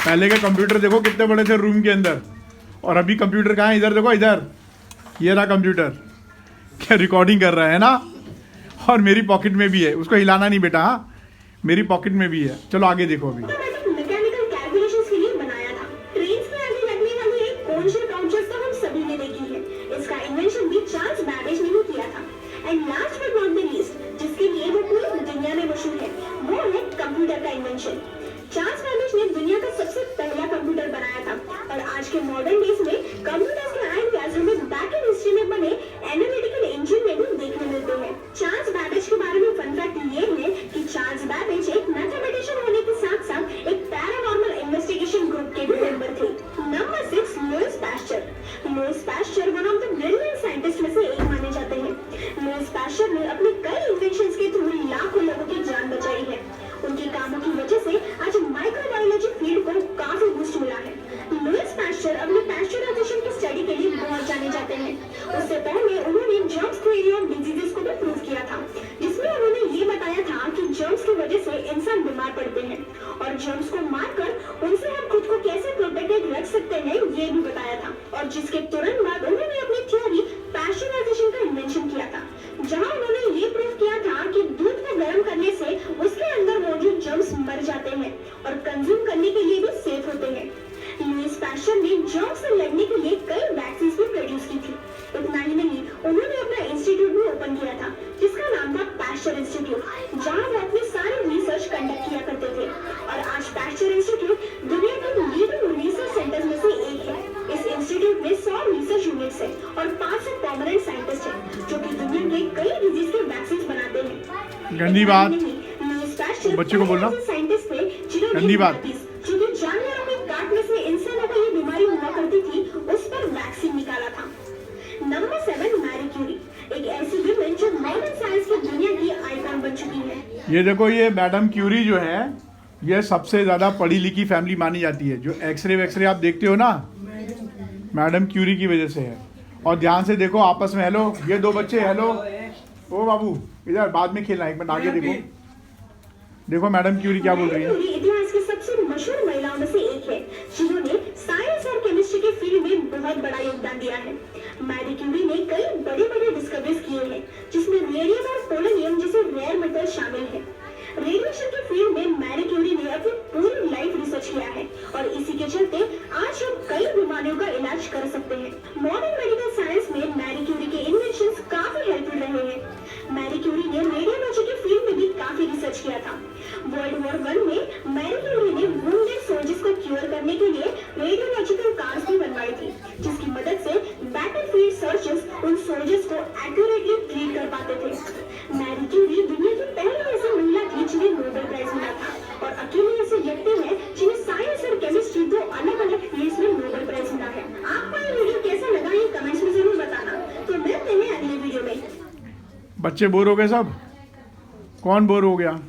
पहले के कंप्यूटर देखो कितने बड़े थे रूम के अंदर, और अभी कंप्यूटर कहाँ है? इधर देखो, इधर ये रहा कंप्यूटर। क्या रिकॉर्डिंग कर रहा है ना, और मेरी पॉकेट में भी है, उसको हिलाना नहीं बेटा। हाँ, मेरी पॉकेट में भी है। चलो आगे देखो। अभी मैकेनिकल कैलकुलेशंस के लिए बनाया था। ट्रेन्स के आगे लगने वाली एक कोन शेप ऑब्जेक्ट तो हम सभी ने देखी है। इसका इन्वेंशन भी चार्ल्स बैबेज ने ही किया था। And last but not the least, जिसके लिए वो पूरी दुनिया में मशहूर है, वो है कंप्यूटर का इन्वेंशन। चार्ल्स बैबेज ने दुनिया का सबसे पहला कंप्यूटर बनाया था और आज के मॉडर्न डेज में कंप्यूटर्स के आइडियाज हमें बैक एंड हिस्ट्री में बने एनालिटिकल इंजन में भी देखने मिलते हैं। चार्ल्स बैबेज के बारे में फन फैक्ट ये है कि चार्ल्स बैबेज एक मैथमेटिशियन होने के साथ साथ एक पैरानॉर्मल इन्वेस्टिगेशन ग्रुप के भी मेंबर थे। Number 6, Lewis pasture. Lewis pasture one of the brilliant scientist में से एक माने जाते हैं। लुईस पास्चर ने अपने कई इन्वेंशंस के थ्रू लाखों लोगों की जान बचाई है। उनके कामों की वजह से आज माइक्रोबायोलॉजी फील्ड को काफी बूस्ट मिला है। लुईस पास्चर अपने जहां उन्होंने ये प्रूव किया था कि दूध को गर्म करने से उसके अंदर मौजूद जर्म्स मर जाते हैं और कंज्यूम करने के लिए भी सेफ होते हैं। लुईस पैस्चर ने जर्म्स से लड़ने के लिए कई वैक्सीन भी प्रोड्यूस की थी। इतना ही नहीं, उन्होंने अपना इंस्टीट्यूट भी ओपन किया था जिसका नाम था पैस्चर इंस्टीट्यूट, जहां वो अपनी सारी रिसर्च कंडक्ट किया करते थे। और आज पैस्चर इंस्टीट्यूट दुनिया के लीडिंग रिसर्च सेंटर्स में से एक है। इस इंस्टीट्यूट में 100 रिसर्च यूनिट्स हैं और 500 परमानेंट साइंटिस्ट हैं जो कि दुनिया के कई डिजीज के वैक्सीन बनाते हैं। गंदी बात बच्चे को बोलना, साइंटिस्ट थे जिन्होंने गंदी बात। जो कि जानवरों के काटने से इंसानों को ये बीमारी हुआ करती थी, उस पर वैक्सीन निकाला था। नंबर 7, मैरी क्यूरी, एक ऐसी विमेन जो मॉडर्न साइंस की दुनिया की आइकॉन बन चुकी है। ये देखो, ये मैडम क्यूरी जो है ये सबसे ज़्यादा पढ़ी लिखी फैमिली मानी जाती है। जो एक्सरे आप देखते हो ना, मैडम क्यूरी की वजह से है। और ध्यान से देखो आपस में, हेलो ये दो बच्चे, हेलो ओ बाबू इधर बाद में खेलना, एक मिनट आगे देखो। देखो मैडम क्यूरी क्या बोल रही है। इतिहास की सबसे मशहूर महिलाओं में से एक है जिन्होंने साइंस और केमिस्ट्री के फील्ड में बहुत बड़ा योगदान दिया है। मैरी क्यूरी ने कई बड़े डिस्कवरीज किए हैं जिसमें रेडियम और पोलोनियम जैसे रेयर मेटल शामिल है। रेडिएशन के फील्ड में मैरी क्यूरी ने अपनी पूरी लाइफ रिसर्च किया है और इसी के चलते आज हम कई बीमारियों का इलाज कर सकते हैं। मॉडर्न मेडिकल साइंस में मैरी क्यूरी के इन्वेंशंस काफी हेल्पफुल रहे हैं। मैरी क्यूरी ने रेडियोलॉजी के फील्ड में भी काफी रिसर्च किया था। वर्ल्ड वॉर 1 में मैरी क्यूरी ने वुंडेड सोल्जर्स को क्योर करने के लिए रेडियोलॉजिकल कार्ड्स भी बनवाई थी, जिसकी मदद से बैटलफील्ड सर्जन्स उन सोल्जर्स को एक्यूरेटली ट्रीट कर पाते थे। मैरी क्यूरी दुनिया की पहली ऐसी महिला थी जिन्हें नोबेल प्राइज मिला था और अकेले ऐसे व्यक्ति हैं जिन्हें साइंस और केमिस्ट्री दो अलग-अलग फील्ड्स में नोबेल प्राइज मिला है। आपको ये वीडियो कैसा लगा ये कमेंट्स में जरूर बताना। तो मिलते हैं अगले वीडियो में। बच्चे बोर हो गए सब? कौन बोर हो गया?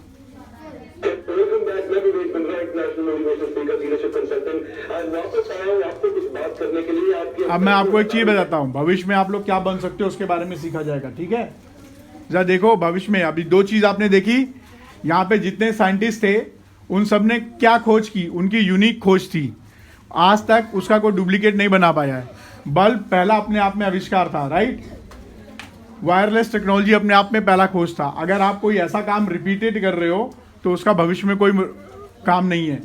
अब मैं आपको एक चीज बताता हूँ, भविष्य में आप लोग क्या बन सकते हो उसके बारे में सीखा जाएगा, ठीक है? जरा देखो भविष्य में अभी 2 चीज आपने देखी, यहाँ पे जितने साइंटिस्ट थे उन सब ने क्या खोज की, उनकी यूनिक खोज थी। आज तक उसका कोई डुप्लीकेट नहीं बना पाया है। बल्ब पहला अपने आप में आविष्कार था, राइट? वायरलेस टेक्नोलॉजी अपने आप में पहला खोज था। अगर आप कोई ऐसा काम रिपीटेड कर रहे हो तो उसका भविष्य में कोई काम नहीं है।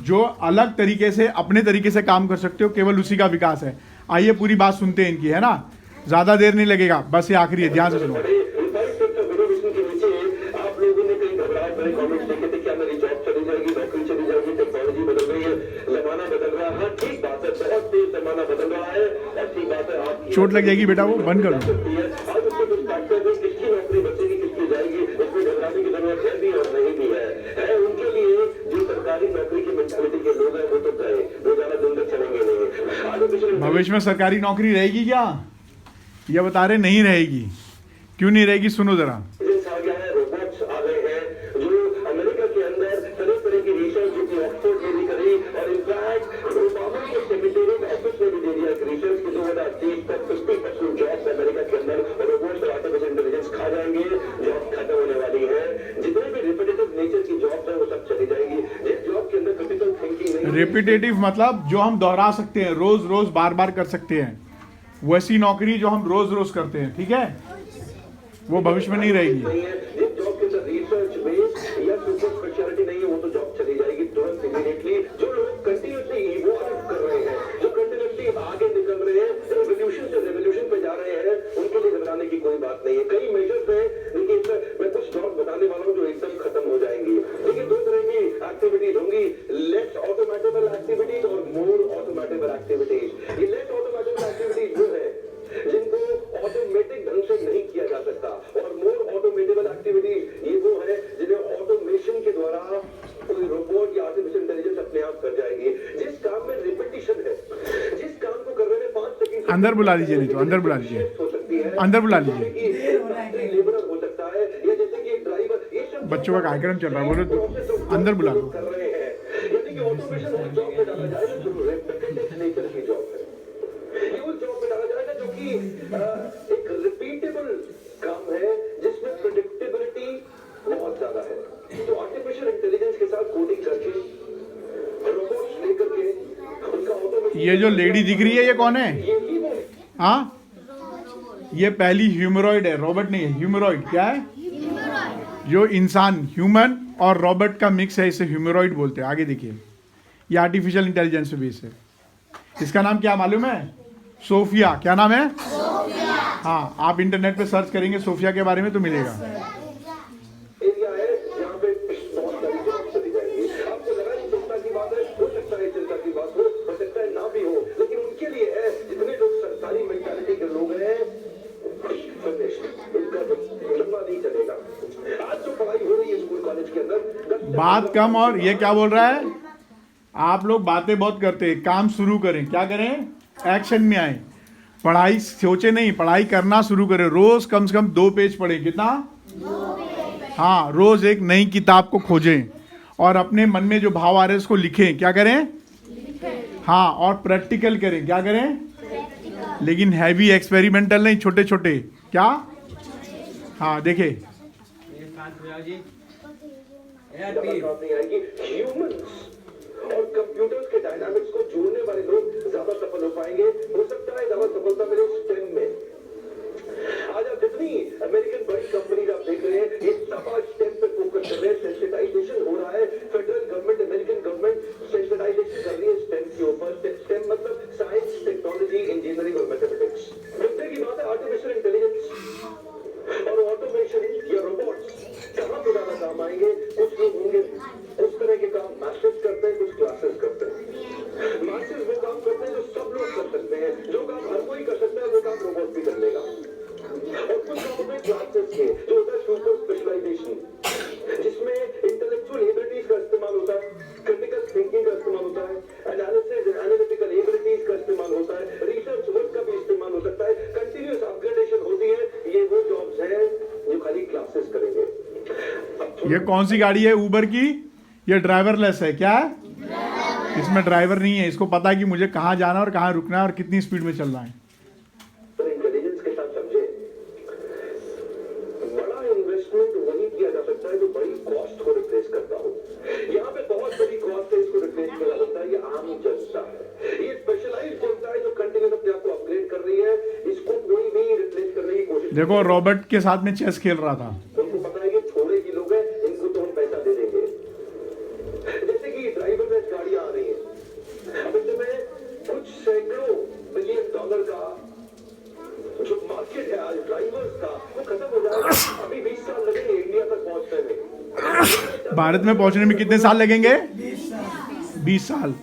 जो अलग तरीके से अपने तरीके से काम कर सकते हो केवल उसी का विकास है। आइए पूरी बात सुनते हैं इनकी, है ना? ज़्यादा देर नहीं लगेगा, बस ये आखिरी है, ध्यान से सुनो। चोट लग जाएगी बेटा, वो बंद करो। भविष्य में सरकारी नौकरी रहेगी क्या? ये बता रहे नहीं रहेगी। क्यों नहीं रहेगी, सुनो जरा। रेपिटेटिव मतलब जो हम दोहरा सकते हैं, रोज रोज बार बार कर सकते हैं, वैसी नौकरी जो हम रोज रोज करते हैं, ठीक है? वो भविष्य में नहीं रहेगी। अंदर बुला लीजिए, नहीं तो अंदर बुला लीजिए, अंदर बुला लीजिए। बच्चों का कार्यक्रम चल रहा है, बोलो तो अंदर बुला लो। एक रिपीटेबल काम है जिसमें प्रेडिक्टेबिलिटी बहुत ज्यादा है। तो आर्टिफिशियल इंटेलिजेंस के साथ कोडिंग करके, रोबोट्स लेकर के उनका ऑटोमेशन। ये जो लेडी दिख रही है ये कौन है? हाँ, ये पहली ह्यूमरॉइड है, रोबोट नहीं है, ह्यूमरॉइड। क्या है? जो इंसान, ह्यूमन और रोबोट का मिक्स है, इसे ह्यूमरॉइड बोलते हैं। आगे देखिए, ये आर्टिफिशियल इंटेलिजेंस पे बेस है। इसका नाम क्या मालूम है? सोफिया। क्या नाम है? सोफिया। हाँ, आप इंटरनेट पे सर्च करेंगे सोफिया के बारे में तो मिलेगा। एरिया है यहाँ पे बहुत सारी जॉब चली जाएंगी। आपको लगा ये चिंता की बात है, हो सकता है चिंता की बात हो सकता है ना भी हो, लेकिन उनके लिए है जितने लोग सरकारी मेंटालिटी के लोग हैं, उनका लंबा नहीं चलेगा। आज जो पढ़ाई हो रही है स्कूल कॉलेज के अंदर, बात कम, और ये क्या बोल रहा है? आप लोग बातें बहुत करते हैं, काम शुरू करें। क्या करें? एक्शन में आए। पढ़ाई सोचे नहीं, पढ़ाई करना शुरू करें। रोज कम से कम 2 पेज पढ़ें। कितना? 2 पेज। हाँ, रोज एक नई किताब को खोजें और अपने मन में जो भाव आ रहे हैं उसको लिखें। क्या करें? हाँ, और प्रैक्टिकल करें। क्या करें? लेकिन हैवी एक्सपेरिमेंटल नहीं, छोटे छोटे। क्या? हाँ, देखे नहीं आएगी। ह्यूमंस और कंप्यूटर्स के डायनामिक्स को जोड़ने वाले लोग ज्यादा सफल हो पाएंगे। हो सकता है ज्यादा सफलता मिले स्टेम में। आज आप जितनी अमेरिकन बड़ी कंपनीज आप देख रहे हैं, ये सब आज स्टेम पे फोकस कर रहे हैं। सेंसिटाइजेशन हो रहा है। Federal government, American government sensitization कर रही है स्टेम के ऊपर। स्टेम मतलब साइंस, टेक्नोलॉजी, इंजीनियरिंग और मैथमेटिक्स। मुद्दे की बात है आर्टिफिशियल इंटेलिजेंस और ऑटोमेशन या रोबोट्स कहाँ पे ज्यादा काम आएंगे। कुछ लोग होंगे उस तरह के काम मास्टर्स करते हैं, कुछ क्लासेस करते हैं। मास्टर्स वो काम करते हैं जो सब लोग कर सकते हैं, जो काम हर कोई कर सकता है वो काम रोबोट भी कर लेगा। और कुछ काम होते हैं क्लासेस के, जो होता है सुपर स्पेशलाइजेशन, जिसमें इंटेलेक्चुअल एबिलिटीज का इस्तेमाल होता है, क्रिटिकल थिंकिंग का इस्तेमाल होता है, एनालिसिस एंड एनालिटिकल एबिलिटीज का इस्तेमाल होता है, रिसर्च वर्क का भी इस्तेमाल हो सकता है, कंटिन्यूअस अपग्रेडेशन होती है। ये वो जॉब्स हैं जो खाली क्लासेस करेंगे। ये कौन सी गाड़ी है? उबर की। ये ड्राइवरलेस है। क्या है? इसमें ड्राइवर नहीं है। इसको पता है कि मुझे कहाँ जाना और कहाँ रुकना है और कितनी स्पीड में चलना है। पर इंटेलिजेंस के साथ समझे, बड़ा इन्वेस्टमेंट वही किया जा सकता है जो बड़ी कॉस्ट को रिप्लेस करता हो। यहाँ पे बहुत बड़ी कॉस्ट है, इसको रिप्लेस किया जा सकता है। ये आम जनता है, ये स्पेशलाइज्ड जनता है जो कंटिन्यूस अपने आप को अपग्रेड कर रही है। इसको कोई भी रिप्लेस करने की कोशिश। देखो, रॉबर्ट के साथ में चेस खेल रहा था। उनको पता है कि थोड़े ही लोग हैं, इनको तो हम पैसा दे देंगे। जैसे कि ड्राइवरलेस गाड़ियां आ रही हैं, अब इसमें कुछ सैकड़ों बिलियन डॉलर का जो मार्केट है आज ड्राइवर्स का, वो खत्म हो जाएगा। अभी 20 साल लगेंगे इंडिया तक पहुंचने में। भारत में पहुंचने में कितने साल लगेंगे? 20 साल। 20 साल।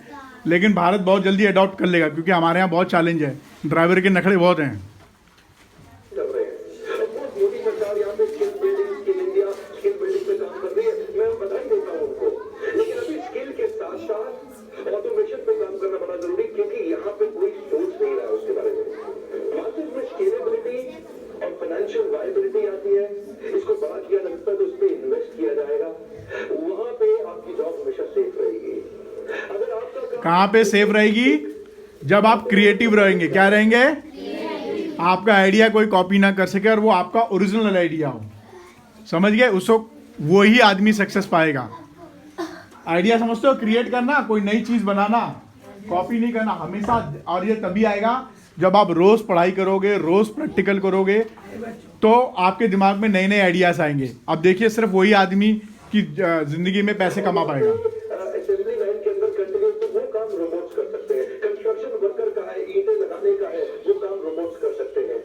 लेकिन भारत बहुत जल्दी अडॉप्ट कर लेगा, क्योंकि हमारे यहाँ बहुत चैलेंज है, ड्राइवर के नखरे बहुत हैं। कर रहे हैं मोदी सरकार यहाँ पे skill building, skill India, skill building पे काम कर रही है। मैं बधाई देता हूँ उनको, लेकिन अभी स्किल के साथ साथ ऑटोमेशन पे काम करना बड़ा जरूरी, क्योंकि यहाँ पे कोई सोच नहीं रहा है उसके बारे में। मार्केट में स्केलेबिलिटी और फाइनेंशियल वायबिलिटी आती है, इसको बड़ा किया जा सकता है तो उस पर इन्वेस्ट किया जाएगा। वहां पे आपकी जॉब हमेशा सेफ रहेगी। अगर आपका कहाँ पे सेफ रहेगी? जब आप क्रिएटिव रहेंगे। क्या रहेंगे? आपका आइडिया कोई कॉपी ना कर सके और वो आपका ओरिजिनल आइडिया हो। समझ गए? उसको वही आदमी सक्सेस पाएगा। आइडिया समझते हो? क्रिएट करना, कोई नई चीज बनाना, कॉपी नहीं करना हमेशा। और ये तभी आएगा जब आप रोज पढ़ाई करोगे, रोज प्रैक्टिकल करोगे, तो आपके दिमाग में नए नए आइडियाज आएंगे। अब देखिए, सिर्फ वही आदमी की जिंदगी में पैसे कमा पाएगा। असेंबली लाइन के अंदर कंटिन्यूस तो वो काम रोबोट्स कर सकते हैं। कंस्ट्रक्शन वर्कर का है, ईंटें लगाने का है, वो काम रोबोट्स कर सकते हैं।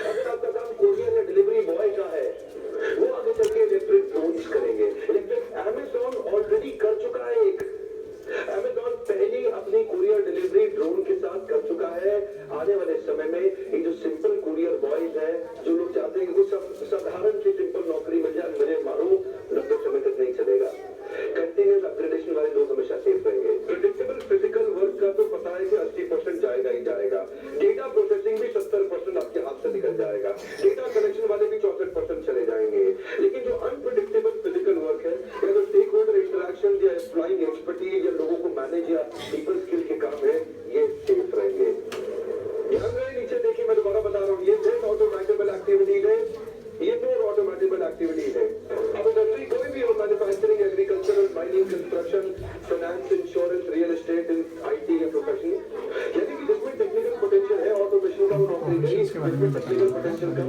अगर आपका काम कोरियर या डिलीवरी बॉय का है, वो आगे चल के इलेक्ट्रिक ड्रोन्स करेंगे। इलेक्ट्रिक अमेज़न ऑलरेडी कर चुका है। एक अमेज़न पहले अपनी कुरियर डिलीवरी ड्रोन के साथ कर चुका है। आने वाले समय में ये जो सिंपल कुरियर बॉयज हैं, जो लोग चाहते हैं कि कुछ साधारण सी सिंपल नौकरी मिल जाए, मुझे मारो, लंबे समय तक नहीं चलेगा। कंटिन्यूस अपग्रेडेशन वाले लोग हमेशा सेफ रहेंगे। प्रेडिक्टेबल फिजिकल वर्क का तो पता है कि 80% जाएगा ही जाएगा। डेटा प्रोसेसिंग भी 70% आपके हाथ से निकल जाएगा। डेटा कलेक्शन वाले भी 64% चले जाएंगे। लेकिन जो अनप्रेडिक्टेबल फिजिकल वर्क है, या तो स्टेक होल्डर इंटरेक्शन या एम्प्लॉइंग एक्सपर्टीज या लोगों को मैनेज या पीपल स्किल के काम है, ये सेफ रहेंगे। ध्यान रहे, नीचे देखिए, मैं दोबारा बता रहा हूँ, ये सिर्फ ऑटोमेटेबल एक्टिविटीज है, ये फोर ऑटोमेटेबल एक्टिविटीज है। अब इंडस्ट्री कोई भी हो, manufacturing, agricultural, mining, construction, finance, insurance, real estate, IT या प्रोफेशन, यानी कि जिसमें टेक्निकल पोटेंशियल है ऑटोमेशन का, वो नौकरी गई। जिसमें टेक्निकल पोटेंशियल का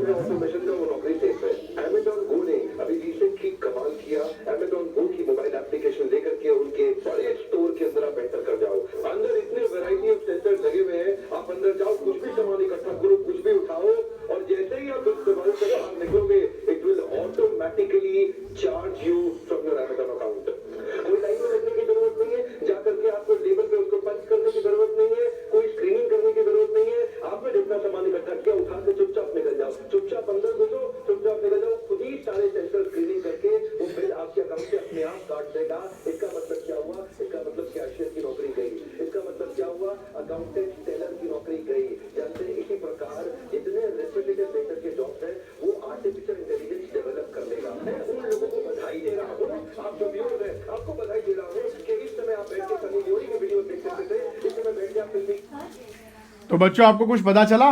तो बच्चों आपको कुछ पता चला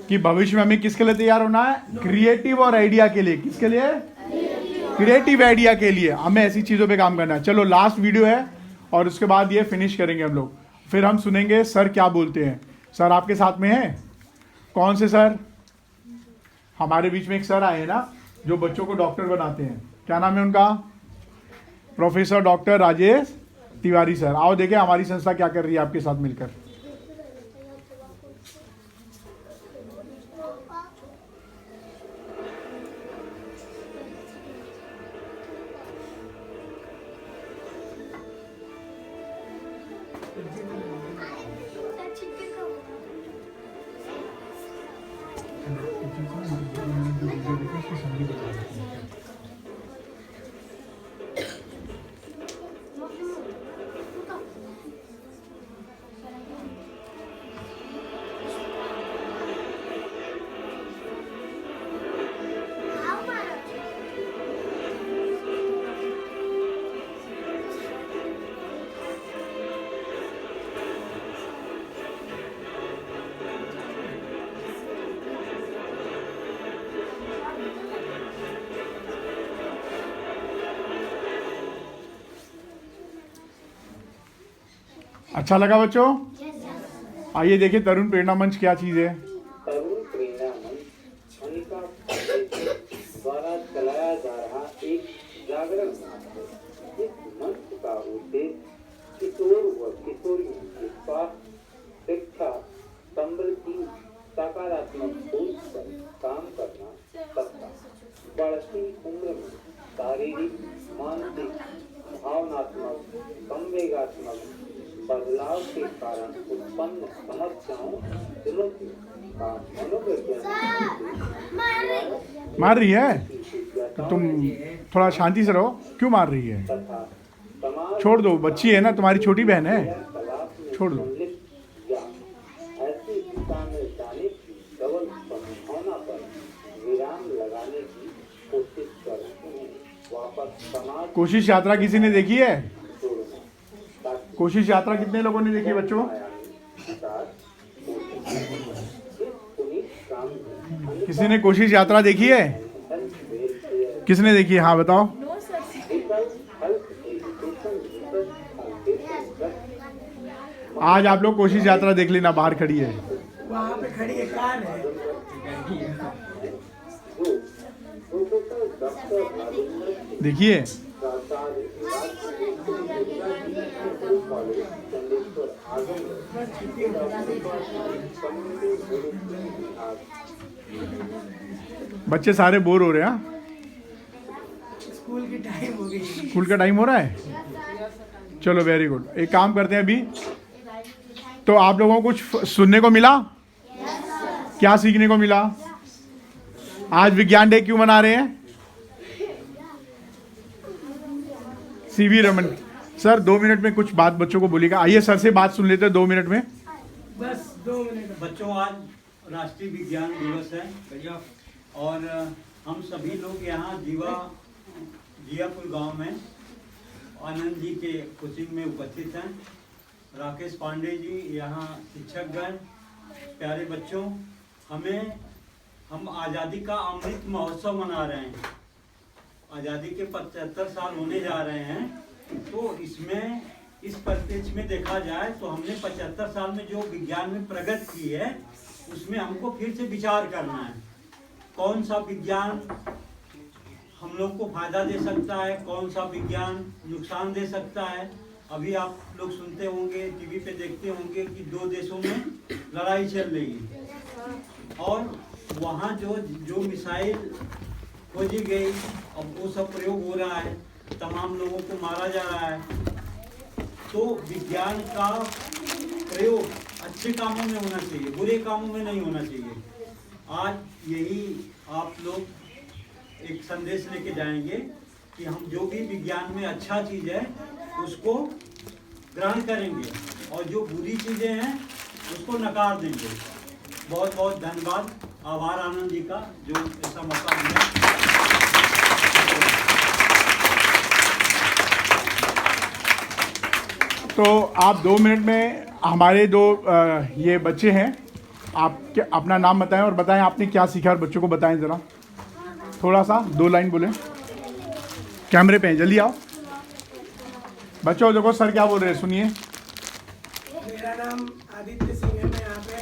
कि भविष्य में हमें किसके लिए तैयार होना है? क्रिएटिव और आइडिया के लिए। किसके लिए? क्रिएटिव आइडिया के लिए हमें ऐसी चीजों पे काम करना है। चलो लास्ट वीडियो है और उसके बाद ये फिनिश करेंगे हम लोग, फिर हम सुनेंगे सर क्या बोलते हैं। सर आपके साथ में है? कौन से सर? हमारे बीच में एक सर आए हैं ना जो बच्चों को डॉक्टर बनाते हैं, क्या नाम है उनका? Professor doctor Rajesh Tiwari sir. आओ देखें हमारी संस्था क्या कर रही है आपके साथ मिलकर। अच्छा लगा बच्चों? आइए देखिए तरुण प्रेरणा मंच क्या चीज है। तरुण प्रेरणा मंच अनिका द्वारा चलाया जा रहा एक जागरण मंच है। इस मंच का उद्देश्य किशोर व किशोरियों के स्वास्थ्य, शिक्षा, समृद्धि, सकारात्मक सोच पर काम करना तथा बढ़ती उम्र में शारीरिक, मानसिक, भावनात्मक, संवेगात्मक बदलाव के कारण उत्पन्न समस्याओं चुनौतियों का मनोवैज्ञानिक मार रही है तो तुम थोड़ा शांति से रहो। क्यों मार रही है? तथा समाज छोड़ दो, बच्ची है ना तुम्हारी, छोटी बहन है, क्रियाकलाप में छोड़ दो। सम्मिलित या ऐसी दिशा में जाने की प्रबल संभावना पर विराम लगाने की कोशिश कर उन्हें वापस समाज कोशिश यात्रा किसी ने देखी है? जोड़ना ताकि कोशिश यात्रा कितने लोगों ने देखी बच्चों? किसी ने कोशिश यात्रा देखी है? किसने देखी है? हाँ बताओ। आज आप लोग कोशिश यात्रा देख लेना, बाहर खड़ी है। वहाँ पे खड़ी है, कार है। देखिए बच्चे सारे बोर हो रहे हैं। स्कूल की टाइम हो गई। स्कूल का टाइम हो रहा है, चलो वेरी गुड। एक काम करते हैं अभी, तो आप लोगों को कुछ सुनने को मिला? क्या सीखने को मिला? आज विज्ञान डे क्यों मना रहे हैं? सीवी रमन सर 2 मिनट में कुछ बात बच्चों को बोलिएगा। आइए सर से बात सुन लेते हैं 2 मिनट में। बस 2 मिनट। बच्चों आज राष्ट्रीय विज्ञान दिवस है और हम सभी लोग यहाँ जियापुर गांव में आनंद जी के कोचिंग में उपस्थित हैं। राकेश पांडे जी यहाँ शिक्षकगण, प्यारे बच्चों, हम आज़ादी का अमृत महोत्सव मना रहे हैं। आज़ादी के 75 साल होने जा रहे हैं, तो इसमें इस परिप्रेक्ष्य में देखा जाए तो हमने 75 साल में जो विज्ञान में प्रगति की है उसमें हमको फिर से विचार करना है। कौन सा विज्ञान हम लोग को फायदा दे सकता है, कौन सा विज्ञान नुकसान दे सकता है। अभी आप लोग सुनते होंगे, टीवी पे देखते होंगे कि 2 देशों में लड़ाई चल रही है और वहाँ जो मिसाइल खोजी गई, अब वो सब प्रयोग हो रहा है, तमाम लोगों को मारा जा रहा है। तो विज्ञान का प्रयोग अच्छे कामों में होना चाहिए, बुरे कामों में नहीं होना चाहिए। आज यही आप लोग एक संदेश लेके जाएंगे कि हम जो भी विज्ञान में अच्छा चीज़ है उसको ग्रहण करेंगे और जो बुरी चीज़ें हैं उसको नकार देंगे। बहुत बहुत धन्यवाद, आभार आनंद जी का जो ऐसा मौका दिया। तो आप 2 मिनट में हमारे दो ये बच्चे हैं, आप अपना नाम बताएं और बताएं आपने क्या सीखा और बच्चों को बताएं ज़रा थोड़ा सा 2 लाइन बोलें। कैमरे पे हैं, जल्दी आओ बच्चों। देखो सर क्या बोल रहे हैं, सुनिए। मेरा नाम आदित्य सिंह है। मैं यहाँ पे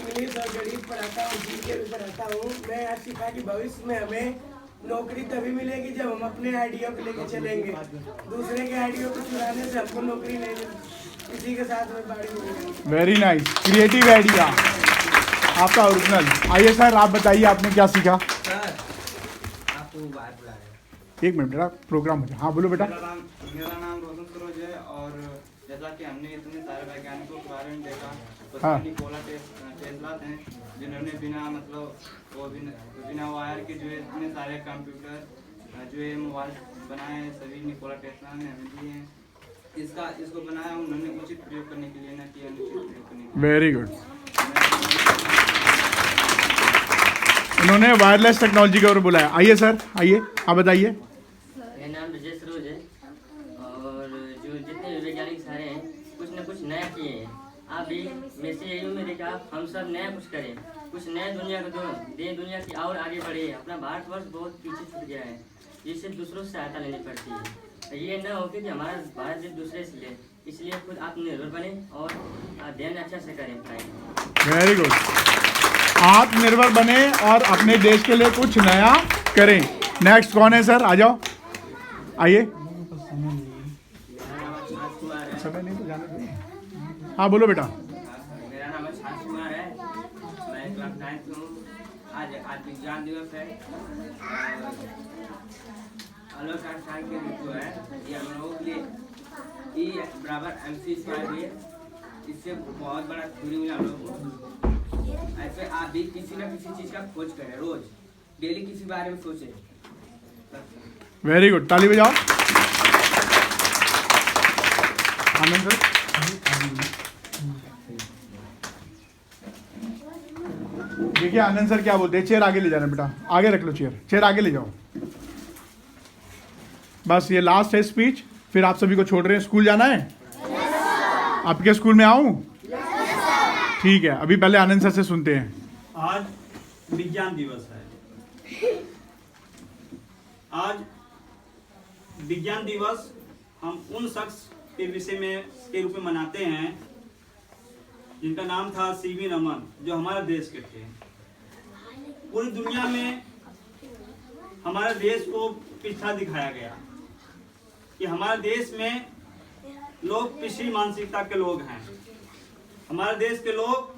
इंग्लिश और गणित पढ़ाता हूँ, जीके भी पढ़ाता हूँ। मैं यहाँ सीखा कि भविष्य में हमें नौकरी तभी मिलेगी जब हम अपने आइडिया को लेके चलेंगे। दूसरे के आइडिया को चुराने से हमको नौकरी नहीं मिलती। इसी के साथ में बाड़ी मिलेगी। वेरी नाइस, क्रिएटिव आइडिया आपका ओरिजिनल। आइए सर आप बताइए आपने क्या सीखा। आपको बाहर बुला रहे हैं। 1 मिनट बेटा, प्रोग्राम हो जाए। हाँ बोलो बेटा। मेरा नाम रोशन सरोज है और जैसा कि हमने इतने सारे वैज्ञानिकों के बारे में देखा, तो हाँ। निकोला टेस्ला थे जिन्होंने बिना वायर के जो है इतने सारे कंप्यूटर जो है मोबाइल बनाए हैं, सभी निकोला टेस्ला ने हमें दिए हैं। इसको बनाया उन्होंने उचित प्रयोग करने के लिए, ना कि अनुचित प्रयोग करने के लिए। Very good. उन्होंने वायरलेस टेक्नोलॉजी के ऊपर बुलाया। आइए सर, आइए आप बताइए। मेरा नाम विजय सरोज है और जो जितने भी वैज्ञानिक सारे हैं कुछ न कुछ नया किए हैं। आप भी मैं से यही उम्मीद है कि हम सब नया कुछ करें, कुछ नया दुनिया को दें, दुनिया की और आगे बढ़े। अपना भारतवर्ष बहुत पीछे छूट गया है, जिससे दूसरों से सहायता लेनी पड़ती है। ये न हो कि हमारा भारत देश दूसरे से ले, इसलिए खुद आत्मनिर्भर बने और अध्ययन अच्छा से करें पढ़ाई। वेरी गुड, आत्मनिर्भर बने और अपने देश के लिए कुछ नया करें। नेक्स्ट कौन है सर, आ जाओ आइए। समय नहीं तो जाने दो। हाँ बोलो बेटा। मेरा नाम छाछ कुमार है, मैं क्लास 9th में हूँ। आज विज्ञान दिवस है, आलोक आस्थान के ऋतु है। ये हम लोगों के लिए E बराबर mc² है। इससे बहुत बड़ा थ्योरी मिला हम लोगों को। ऐसे आप भी किसी न किसी चीज का खोज करें, रोज डेली किसी बारे में सोचें। वेरी गुड, ताली बजाओ। आनंद सर। देखिए आनंद सर क्या बोलते हैं, चेयर आगे ले जाना बेटा, आगे रख लो चेयर आगे ले जाओ। बस ये लास्ट है स्पीच, फिर आप सभी को छोड़ रहे हैं। स्कूल जाना है? आपके स्कूल में आऊं? ठीक है, अभी पहले आनंद सर से सुनते हैं। आज विज्ञान दिवस है। आज विज्ञान दिवस हम उन शख्स के विषय में के रूप में मनाते हैं जिनका नाम था सीवी रमन, जो हमारे देश के थे। पूरी दुनिया में हमारे देश को पिछड़ा दिखाया गया कि हमारे देश में लोग पिछड़ी मानसिकता के लोग हैं, हमारे देश के लोग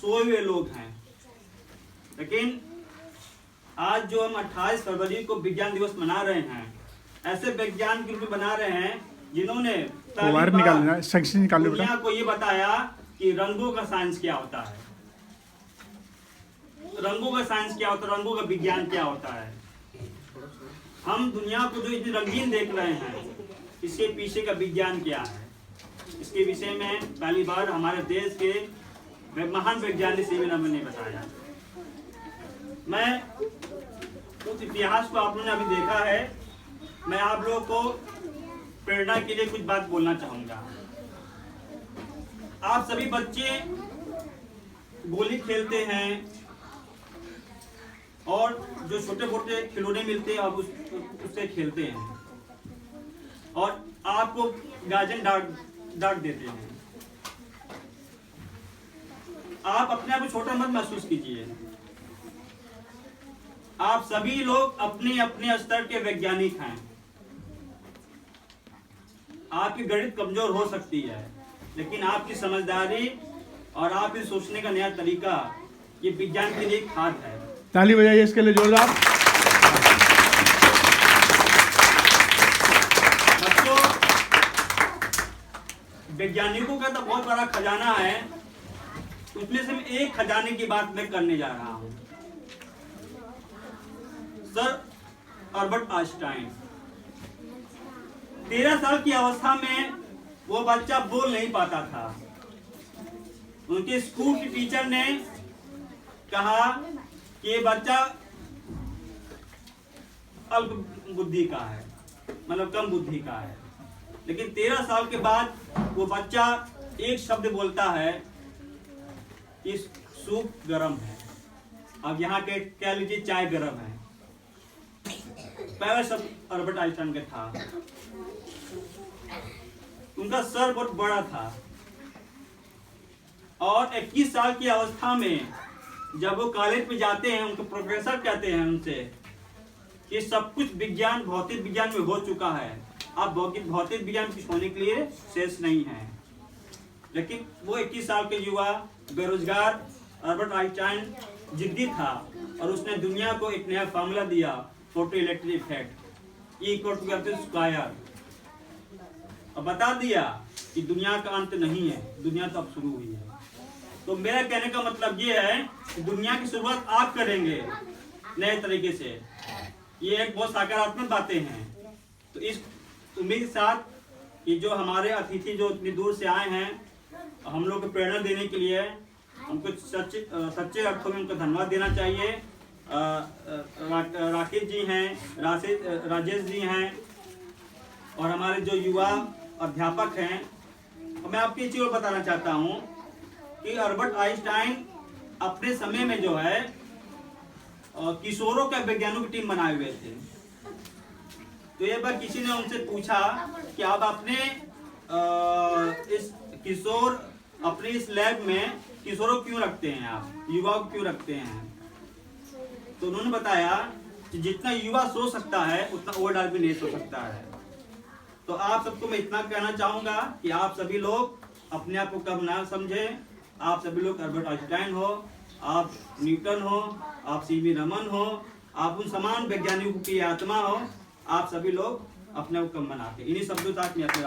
सोए हुए लोग हैं। लेकिन आज जो हम 28 फरवरी को विज्ञान दिवस मना रहे हैं, ऐसे वैज्ञान के रूप में बना रहे हैं जिन्होंने दुनिया को ये बताया कि रंगों का साइंस क्या होता है, रंगों का साइंस क्या होता है, रंगों का विज्ञान क्या होता है। हम दुनिया को जो इतनी रंगीन देख रहे हैं, इसके पीछे का विज्ञान क्या है, इसके विषय में पहली बार हमारे देश के महान वैज्ञानिक सीवी रमन ने बताया। मैं उस इतिहास को आपने अभी देखा है, मैं आप लोगों को प्रेरणा के लिए कुछ बात बोलना चाहूंगा। आप सभी बच्चे गोली खेलते हैं और जो छोटे मोटे खिलौने मिलते हैं आप उससे खेलते हैं, और आपको गार्जियन डांट देते हैं। आप अपने आप को छोटा मत महसूस कीजिए। आप सभी लोग अपने अपने स्तर के वैज्ञानिक हैं। आपकी गणित कमजोर हो सकती है, लेकिन आपकी समझदारी और आपके सोचने का नया तरीका ये विज्ञान के लिए खाद है। ताली बजाइए इसके लिए जोरदार। बच्चों, वैज्ञानिकों का तो बहुत बड़ा खजाना है, उसमें से मैं एक खजाने की बात मैं करने जा रहा हूं। सर अल्बर्ट आइंस्टाइन 13 साल की अवस्था में वो बच्चा बोल नहीं पाता था। उनके स्कूल की टीचर ने कहा कि ये बच्चा अल्प बुद्धि का है, मतलब कम बुद्धि का है। लेकिन 13 साल के बाद वो बच्चा एक शब्द बोलता है कि सूप गरम है। अब यहाँ के कह लीजिए चाय गरम है। पहला शब्द अल्बर्ट आइंस्टाइन का था। उनका सर बहुत बड़ा था और 21 साल की अवस्था में जब वो कॉलेज में जाते हैं, उनके प्रोफेसर कहते हैं उनसे कि सब कुछ विज्ञान भौतिक विज्ञान में हो चुका है, अब भौतिक विज्ञान कुछ होने के लिए शेष नहीं है। लेकिन वो 21 साल के युवा बेरोजगार अल्बर्ट आइंस्टाइन जिद्दी था और उसने दुनिया को एक नया फार्मूला दिया, फोटो इलेक्ट्रिक इफेक्ट E=2 और बता दिया कि दुनिया का अंत नहीं है, दुनिया तो अब शुरू हुई है। तो मेरा कहने का मतलब ये है कि दुनिया की शुरुआत आप करेंगे नए तरीके से। ये एक बहुत सकारात्मक बातें हैं। तो इस उम्मीद के साथ कि जो हमारे अतिथि जो इतनी दूर से आए हैं, हम लोग को प्रेरणा देने के लिए हमको सच्चे अर्थों में उनको धन्यवाद देना चाहिए। राकेश जी हैं, राजेश जी हैं और हमारे जो युवा अध्यापक हैं। और मैं आपको ये चीज़ बताना चाहता हूँ कि अल्बर्ट आइंस्टाइन अपने समय में जो है किशोरों का वैज्ञानिक की टीम बनाए हुए थे। तो एक बार किसी ने उनसे पूछा कि आप अपने इस किशोर अपने इस लैब में किशोरों क्यों रखते हैं, आप युवाओं को क्यों रखते हैं? तो उन्होंने बताया कि जितना युवा सो सकता है उतना ओल्ड आदमी नहीं सो सकता है। तो आप सबको मैं इतना कहना चाहूँगा कि आप सभी लोग अपने आप को कम ना समझें। आप सभी लोग अल्बर्ट आइंस्टाइन हो, आप न्यूटन हो, आप सीवी रमन हो, आप उन समान वैज्ञानिकों की आत्मा हो। आप सभी लोग अपने को कम बनाते। इन्हीं शब्दों तक मैं अपने